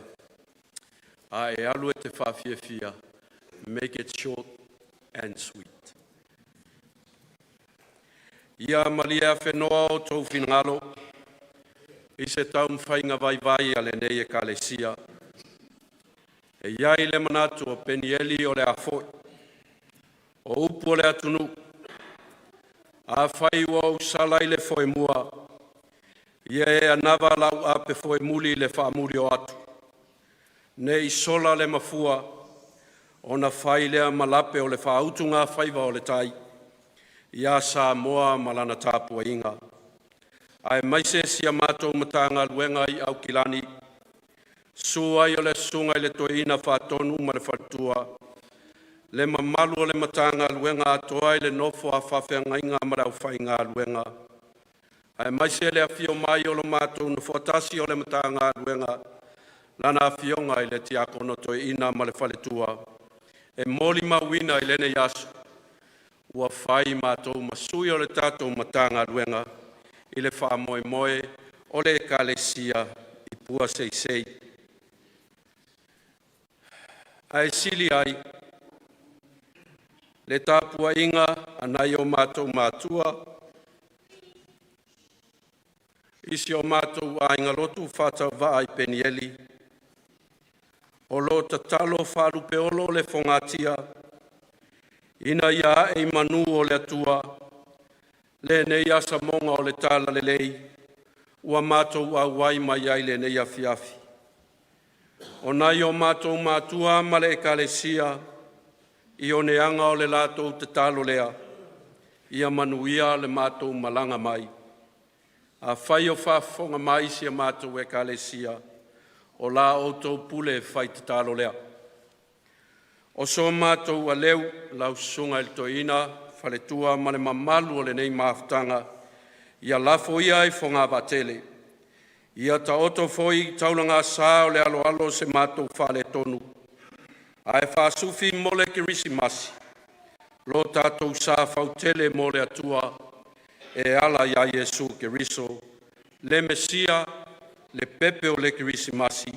A e alu e te whawhiawhia. Make it short and sweet. Ia malia whenoa o tau whinangalo. I se tau mwhainga vai a le nei e kalesia. E iai le manatu o penieli o le afoi. O upo le atunu, a whai ua usalai le foe mua, ia e anawa lau ape foe muli le whaamuri o atu. Ne i sola le mafua, o na whai lea malape o le whaautunga whaiva o le tai, ia sa moa malana tāpua inga. Ai maise sia mātou matanga luenga i au kilani, suai o le sunga i le toina whaatonu ma le whatua, le mamalu o le matanga luenga atoa i le nofo a whawhea inga marau whainga luenga. Ai maise le awhio mai o lo mātou na whatasi o le matanga luenga, lana awhionga i le tiakono toi ina ma le whaletua. E moli mawina i lene yasu, ua whai mātou masui o le tātou matanga luenga, i le wha moe o le ekalesia i pua seisei. Ai sili ai, le tāpua inga anai o mātou mātua. Isi o mātou a inga lotu whātau waa i penieli. O lo tatalo whārupe olo le whongatia. Ina ia e manu o le atua. Le nei asa monga o le tala le lei. Ua mātou a wai mai ai le nei a fiafi. O nai o mātou mātua ma le ekalesia. I o neanga o le lātou te talo lea, ia manuia le mātou malanga mai. A whai o whafonga mai si a mātou e kalesia, o la o tau pule whai te talo lea. O so mātou a leu, lau sunga il toina, whaletua ma le mamalu o le nei maafutanga, ia lafo ia i whonga vatele. Ia ta oto foi taulanga sā o le alo alo se mātou whale tonu. Ai whaasufi mole kirisimasi, lo tātou sā whautele mole atua, e ala ia Yesu kiriso, le Mesia, le pepe o le kirisimasi,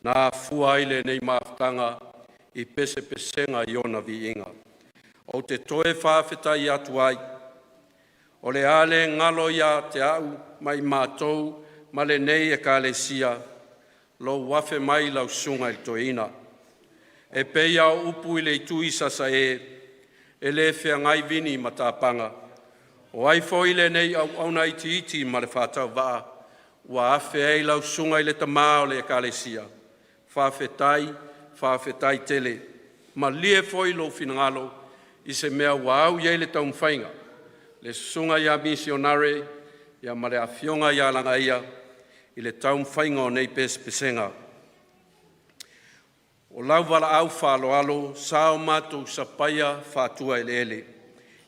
na fuaile nei maafutanga, i pese pesenga i ona vi inga. O te toe whawhetai atu ai, o le ale ngalo ia te au mai mātou, ma le nei e kalesia, lo wafe mai lau sunga il toina. E peia o upu i le tui sasa e le whea ngai vini ma tāpanga. O ai fo i le nei au nei iti ma le whātau waa, ua awhe ei lau sunga i le tamā o le ekalesia. Whawhetai tele, ma lie fo i lo finangalo i se mea wau i le tau mwhainga. Le sunga ia misionare, ia ma le awhionga ia langa ia, i le tau mwhainga o nei pesenga. O lau wala au whalo alo, sao mātou sa paia whātua ele ele.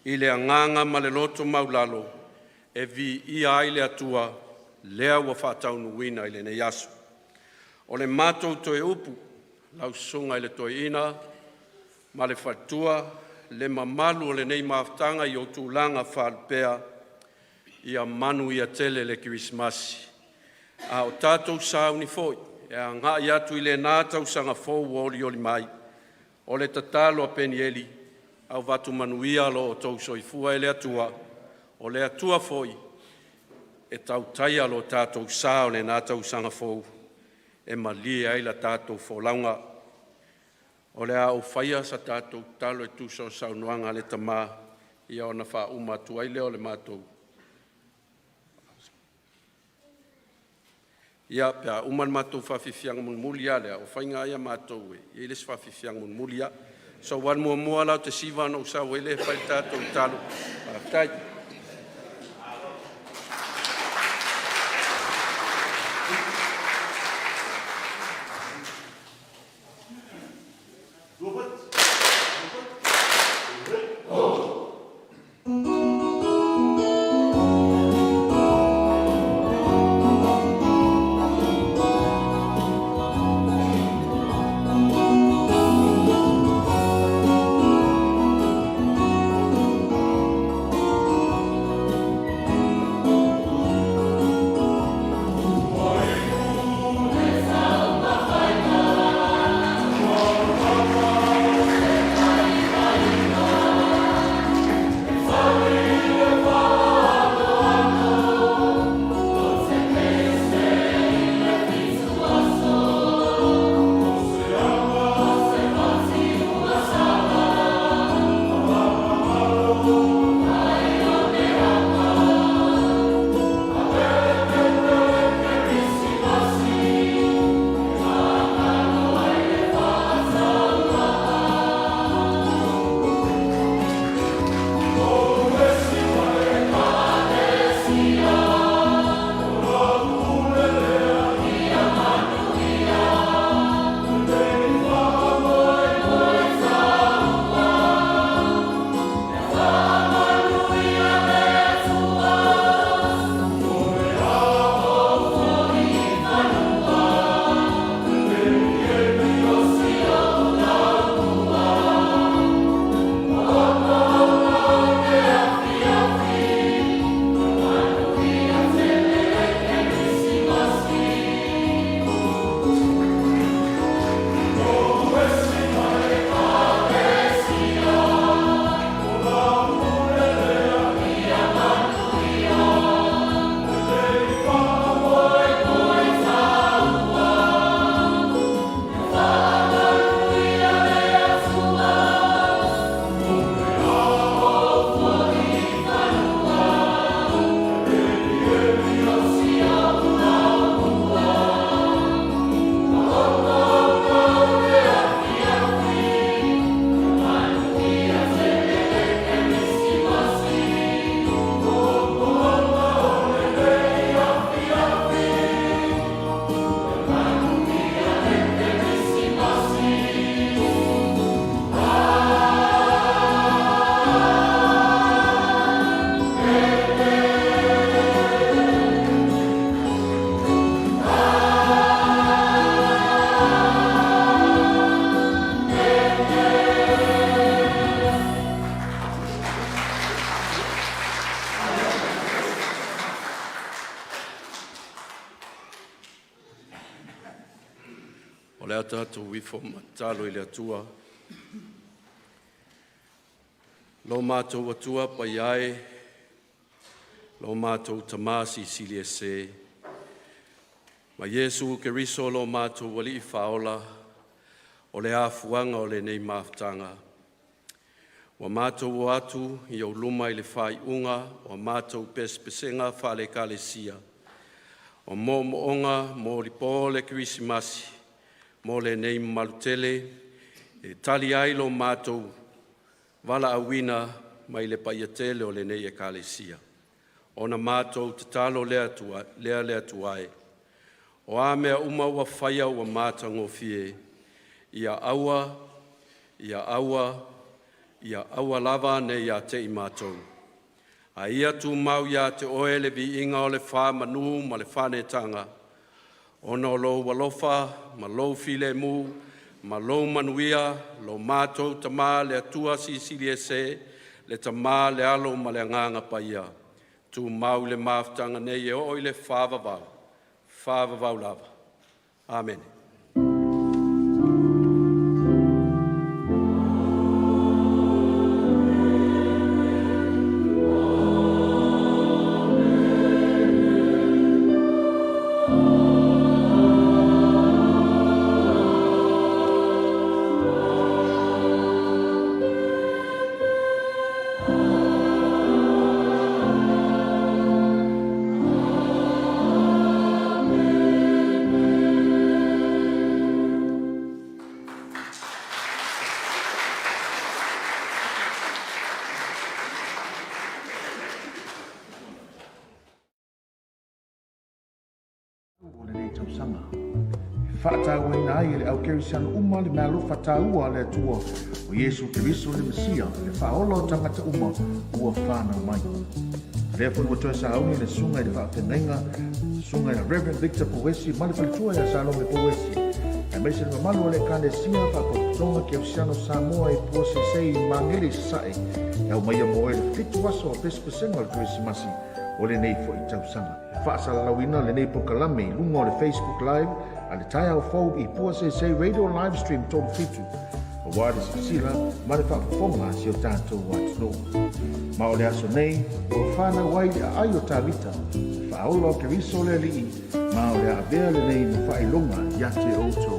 I le anganga ma le loto maulalo, e vi ia ai le atua, lea ua whātau nuina i le nei asu. O le mātou toe upu, lau sunga i le toe ina, ma le whātua, le mamalu o le nei maafutanga i o tūlanga whaalpea, ia manu ia tele le kirismasi. A o tātou sa unifoi, e a ngā i atu i le nātau sanga fōu oli mai, o le tatalo a penieli, au watu manuia lo o tau soifua e le atua, o le atua foi, e tau taia lo tātou sā o le nātau sanga fōu, e malia ai la tātou fōlaunga, o le au whaia sa tātou talo e tuso saunuanga le tamā, ia ona wha umatu ai leo le mātou. Ia pia uman mātou whawhiwhianga mun mulia lea, o whainga ia mātou e, i les whawhiwhianga mun mulia, So wan mua lau te siwa no sa wele whai tātou talo. Tai. O lea tātou wifo matalo I le atua. Lo mātou atua pa iai, lo mātou tamasi sili e se. Ma Yesu ke riso lo mātou wali I whaola, o le afuanga o le nei maftanga. Wa mātou o atu I au luma I le whai unga, o mātou pespesenga whale kalesia. O mo onga mo li pole Krisimasi, mo le nei malutele, e tali ai lo mātou, wala awina mai le paiatele o le nei e kalesia. Ona mātou te talo lea tuae. O a mea uma ua whaia ua māta ngofie, ia aua lava ne ia te I mātou. A ia tu mau ia te oe le vi inga o le wha manu ma le whanetanga. Ono lo walofa, ma lo file mu, ma lo manuia, lo mātou tamā le atua sisili e se, le tamā le alo ma le nganga paia. Tu mau le maftanga nei e oi le whāvavau lava. Amen. tausanga. Whaatau e nā i le au kerisiano uma le mea lofa tāua le atua o Yesu Keriso le Mesia le whaola o tangata uma ua whānau mai. Lea pui wa toe sahauni le sunga i le whaafengainga, sunga i le Reverend Victor Powesi, ma le palitua i a Salome Powesi. E mai se le mamalu o le kānesia whapotonga ki au siano Samoa i pua se sei mangele sae, e au mai a moe le fitu aso o pespesenga le Christmasi o le nei fo i tausanga. Whaasalalawina le nei pokalame lunga o le Facebook Live, a le tai au fau i pua se sei radio live stream tolu fitu. O wāre si sila, ma le whaafonga si o tātou watu no. Ma o le aso nei, o whāna wai a ai o tāwita, whaola o Keriso le alii, ma o le a bea le nei mo whailonga i ate o tō.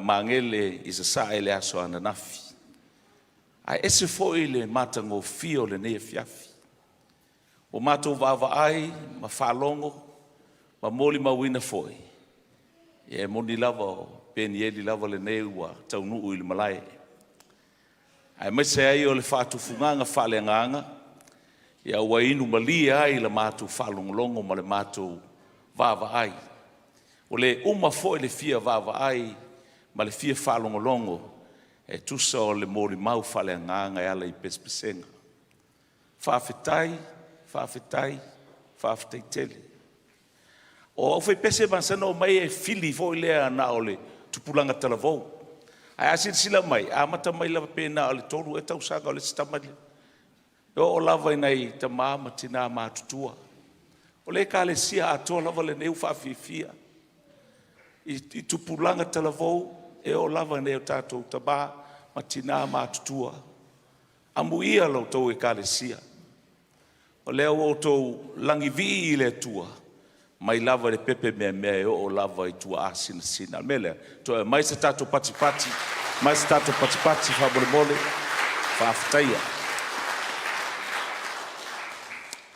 Mangele i se sae le aso ana nafi. A ese foi le matango fio le ne fiafi. O mato vava ai, ma whalongo, ma moli ma wina foi. E moni lava o peni eli lava le ne ua taunu ui le malai. Ai mai se ai o le whatu funganga whale nganga, ia ua inu malia ai le mato whalongolongo ma le mato vava ai. O le uma foi le fia vava ai, ma le fia whalongolongo, e tusa o le mori mau whale nganga e ala i pespesenga. Whawhetai tele. O whai pese mansana o mai e fili foi lea na o le tupulanga talavou. Ai asir sila mai, a mata mai lava pena o le tolu e tau sanga o le sitamali. O lava inai ta mama tina matutua. O le ka le sia atoa lava le neu whawhifia. I tupulanga talavou, e o lava nei o tātou tabā, ma tina mātutua. Amu ia lau tau e kālesia. O leo o tau langi vi i le tua, mai lava le pepe mea e o lava i tua asina sina. Mele, to mai se tātou pati, whabole mole, whawhataia.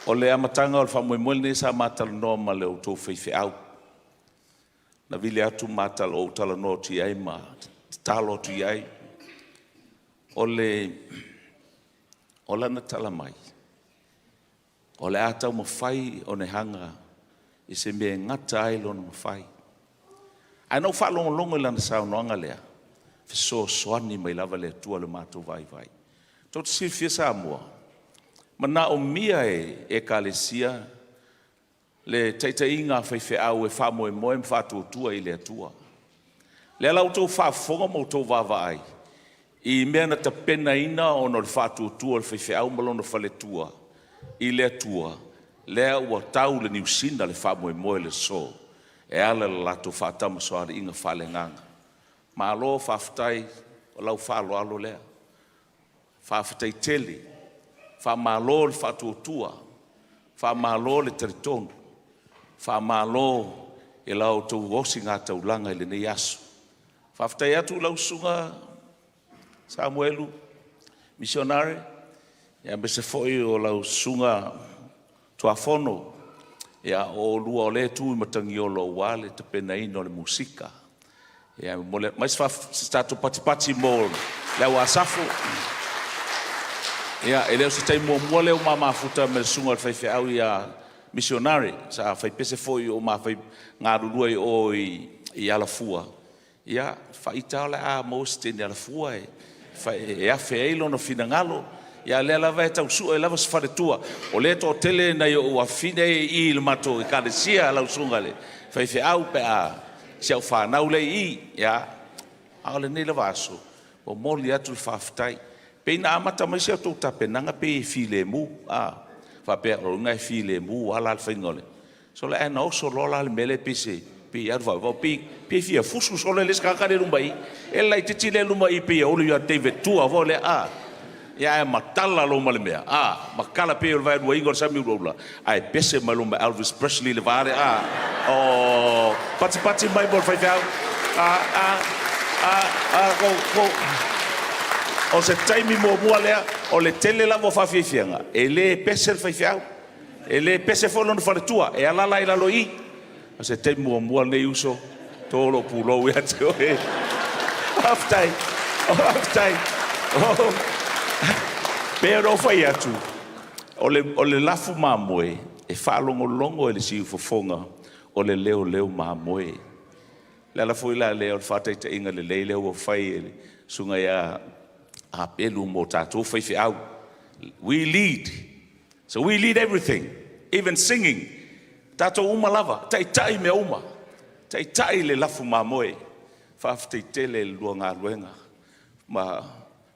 O le amatanga o le whamoe ne sa mātala noa ma le o tau whaiwhi au. Na vile atu mātala o tala no tu iai ma talo tu iai. O lana tala mai. O le atau mawhai o ne hanga i se mea ngata ai lona mawhai. Ai nau whalongolongo i lana sao noanga lea. Fiso soani mai lava lea tua le mātou vai. Tau te sirfia sa mua. Mana o mia e kālesia le taitainga whaiwhi au e whamoe moe mwhātua i le atua. Le lau tau whaafonga mo tau wawa ai. I mea na ta pena ina o no le whātua le whaiwhi au malona whale tua. I le atua, lea ua tau le niusina le whamoe moe le so. E ala le lato whātama soare inga whale nganga. Ma alo whawhatai o lau whalo alo lea. Whawhatai tele. Whamalo le whātua. Whamalo le teritonu. Whamalo e lau tau osi ngā taulanga i le nei aso. Whawhatai atu lau sunga Samuelu, missionary, ia me se foi o lau sunga tuafono, ia o lua o le tu i matangi o lo wale te pena ino le musika. Ia mole, mais se tato pati mo leo asafo. Ia e leo se tai mua leo mamafuta me sunga le whaiwhi au ia missionary, sa whai pese foi o ma whai ngā rurua o i alafua. Ia, whaita ole a moste ni alafua e afe eilo no fina ngalo. Ia lea lava e tau sua e lava se wharetua. O le to tele na o afine i il mato i kare sia lau sungale. Whaiwhi au pe a siau whanau le i. Ia, ale nei lava aso. O moli atu le whawhitai. Peina amata mai siau tau tapenanga pe e file mu. Whapea o ngai file mu ala whaingole. So le ana oso lola le mele pise. Pi arwa va pi fia fusu sole les kakare lumbai. Ela i titile lumbai pi o lu David tua vole a. Ya matala lo male mea. Makala pe o vai do ingor sami rola. Ai pese malumba Elvis Presley le vare o pati mai bol fai fau. Go o se taimi mo lea o le tele la mo fafifianga e le pese fai fiau e le pese folo no fale tua e ala la ila loi o se taimi mo nei uso tolo pulo ia teo e aftai pero fai atu o le lafu mamoe e whaalongo e le siu fofonga o le leo mamoe le ala foi la leo fatai te inga le leo o fai ele sunga ia Apelu mo tatou fai au. We lead. So we lead everything. Even singing. Tatou uma lava. Tai me uma. Tai le lafu mamoe. Whafteitele le luanga luenga. Ma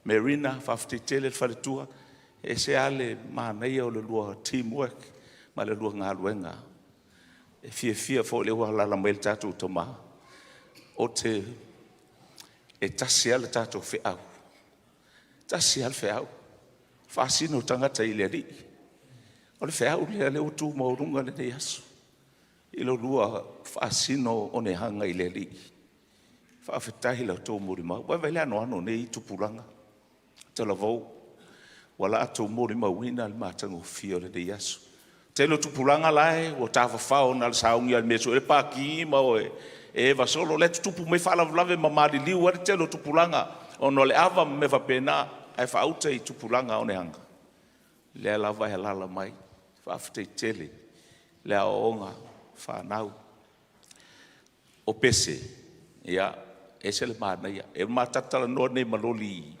Merina whafteitele le whaletua. E se ale mānei o le lua teamwork. Ma le luanga luenga. E fia fo le ua lala mai le tatou toma. O te e tasi ale tatou whi au. Tasi al feau. Fasino tangata ile ri. O le feau le utu maurunga le yasu. Ilo lua fasino Onehunga ile ri. Fa fetahi la to murima. Wa vele ano nei tupuranga. Te la vou. Wala ato murima wina al matango fio le yasu. Te lo tupuranga lai o tafa fao na saungi al meso e paki ma o e va solo le tupu me fala lave mamari liu te lo tupuranga. Ono le ava me va pena ai fauta I tupulanga Onehunga. Le lava he lala mai. Whafte tele. Le aonga whanau. O pese. Ia. E se le mana ia. E matatala noa ne maloli.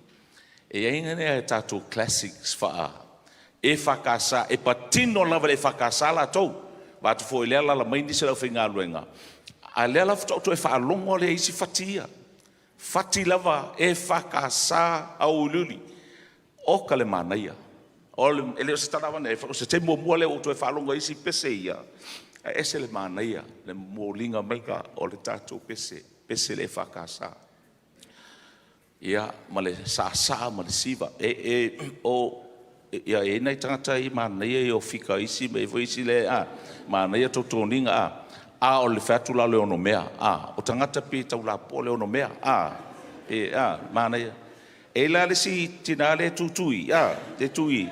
E inga ne e tatou classics wha. E whakasa. E patino lava le whakasa la tau. Watu fo le lala mai ni se lau whinga luenga. A le lava tau e whaalongo le isi fatia. Fati lava e whakasa au luli. O ka le manaia. O le se tanawa ne, se te mua le o tu e whalonga isi pese ia. E se le manaia, le molinga maika o le tatou pese le whakasa. Ia, ma le sa ma le siva. Ia e nei tangata I manaia I o whika isi, me vo isi le manaia tautoninga o le whatula le ono mea. O tangata pi tau la po le ono mea. Mana e la le si tina le tutui. Te tui.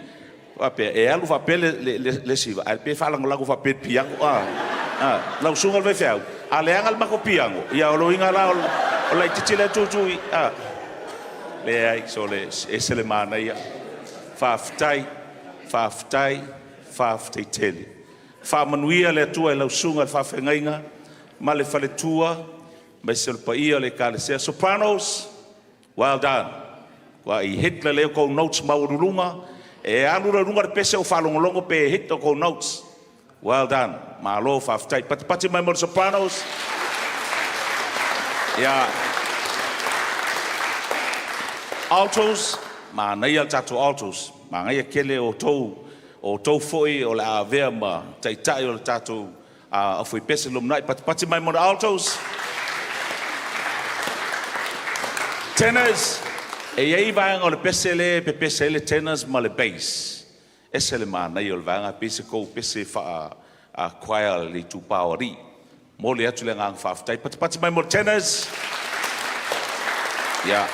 E alu whapele le siva. A pe whalango lago whapele piango. Lau sunga le whau. A le angal mako piango. Ia o lo inga la o la titi le tutui. Le ai so le e se le mana ia. Whaftai tele. Whamanuia le tua e lau sunga le whawhengainga, ma le whale tua, mai se le paia le ka le sea. Sopranos, well done. Wa I hit le leo kou notes maurulunga, e alura runga le pese o whalongolongo pe hit o kou notes. Well done. Ma alo whaftai. Pati mai mo sopranos. Yeah. Altos, ma nei al tato altos. Ma ngai kele o tau foi o la avea ma taitai o le tatou a foi pese lomnai pati mai mo altos. Tenors e iei vaenga o le pese le tenors ma le bass. Ese le mana I o le vaenga pese kou pese wha a choir le tupawari. Mo le atu le ngang whaftai. Pati mai mo tenors. Yeah.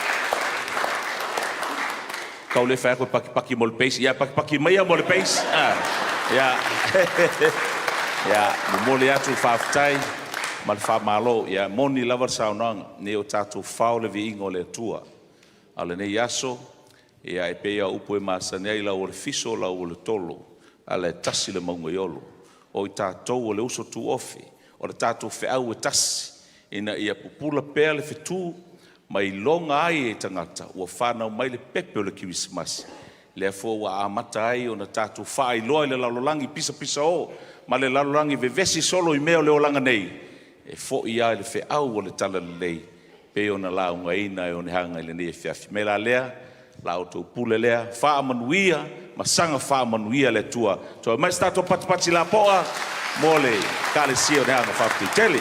Kau le whae koe paki mo le pace. Ia, paki mai mo le pace. Ia. Ia, mo le atu whaftai. Ma le whamalo. Ia, moni lawar saunanga. Ne o tātou whao le vi ingo le tua. Ale ne yaso. Ia, e peia upo e maasane ai lau o le fiso lau o le tolo. Ale tasi le maunga iolo. O I tātou o le uso tu ofi. O le tātou wheau e tasi. Ina ia pupula pēr le whetu. Mai longa ai e tangata, ua whanau mai le pepe o le kiwisimasi. Lea fo ua amata ai o na tātou whai loa I le lalolangi pisa o, ma le lalolangi vevesi solo I mea o le olanga nei. E fo I ai le wheau o le tala le lei, pe o na launga ina e Onehunga I le nei e whiawhi. Me la lea, lau tō pule lea, whaamanuia, masanga whaamanuia le tua. Tō mai stato patipati la poa, mole kale sio ne anga whapiti tele.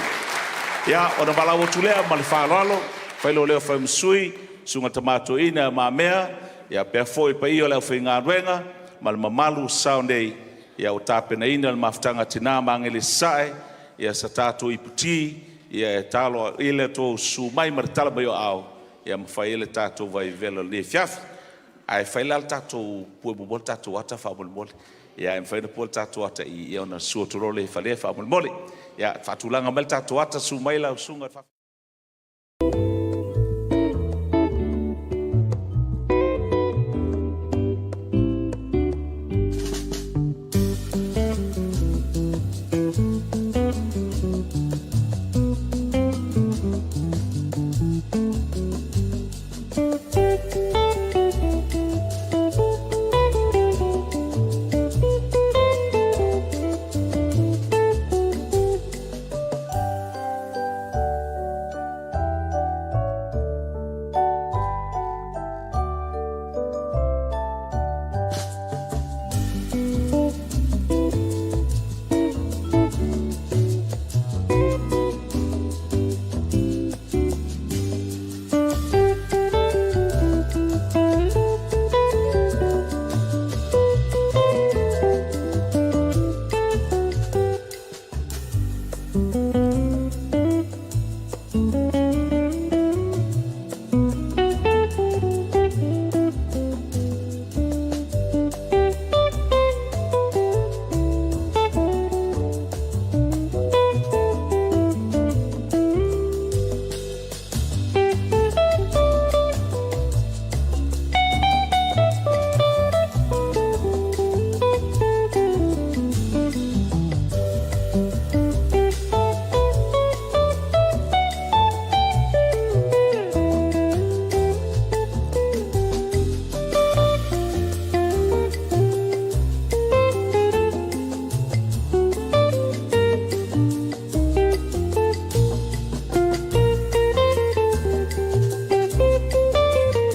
Ia, ona malawo tulea, mali whaalalo, whailo leo whaimsui, sunga tamato ina ma mea, ia pea foi pa iyo leo whainga ruenga, mali mamalu saundei, ia o tāpena ina le maftanga tina mangele sae, ia sa tātou iputi, ia talo ile tō su mai maritala mai o au, ia mawhai ele tātou vai velo le fiafi, ai whailal tātou pue mumol tātou wata whaamol ia e whaina pua tātou wata i ona sua turole whalea whaamol ia whatulanga mai tātou wata su mai lau sunga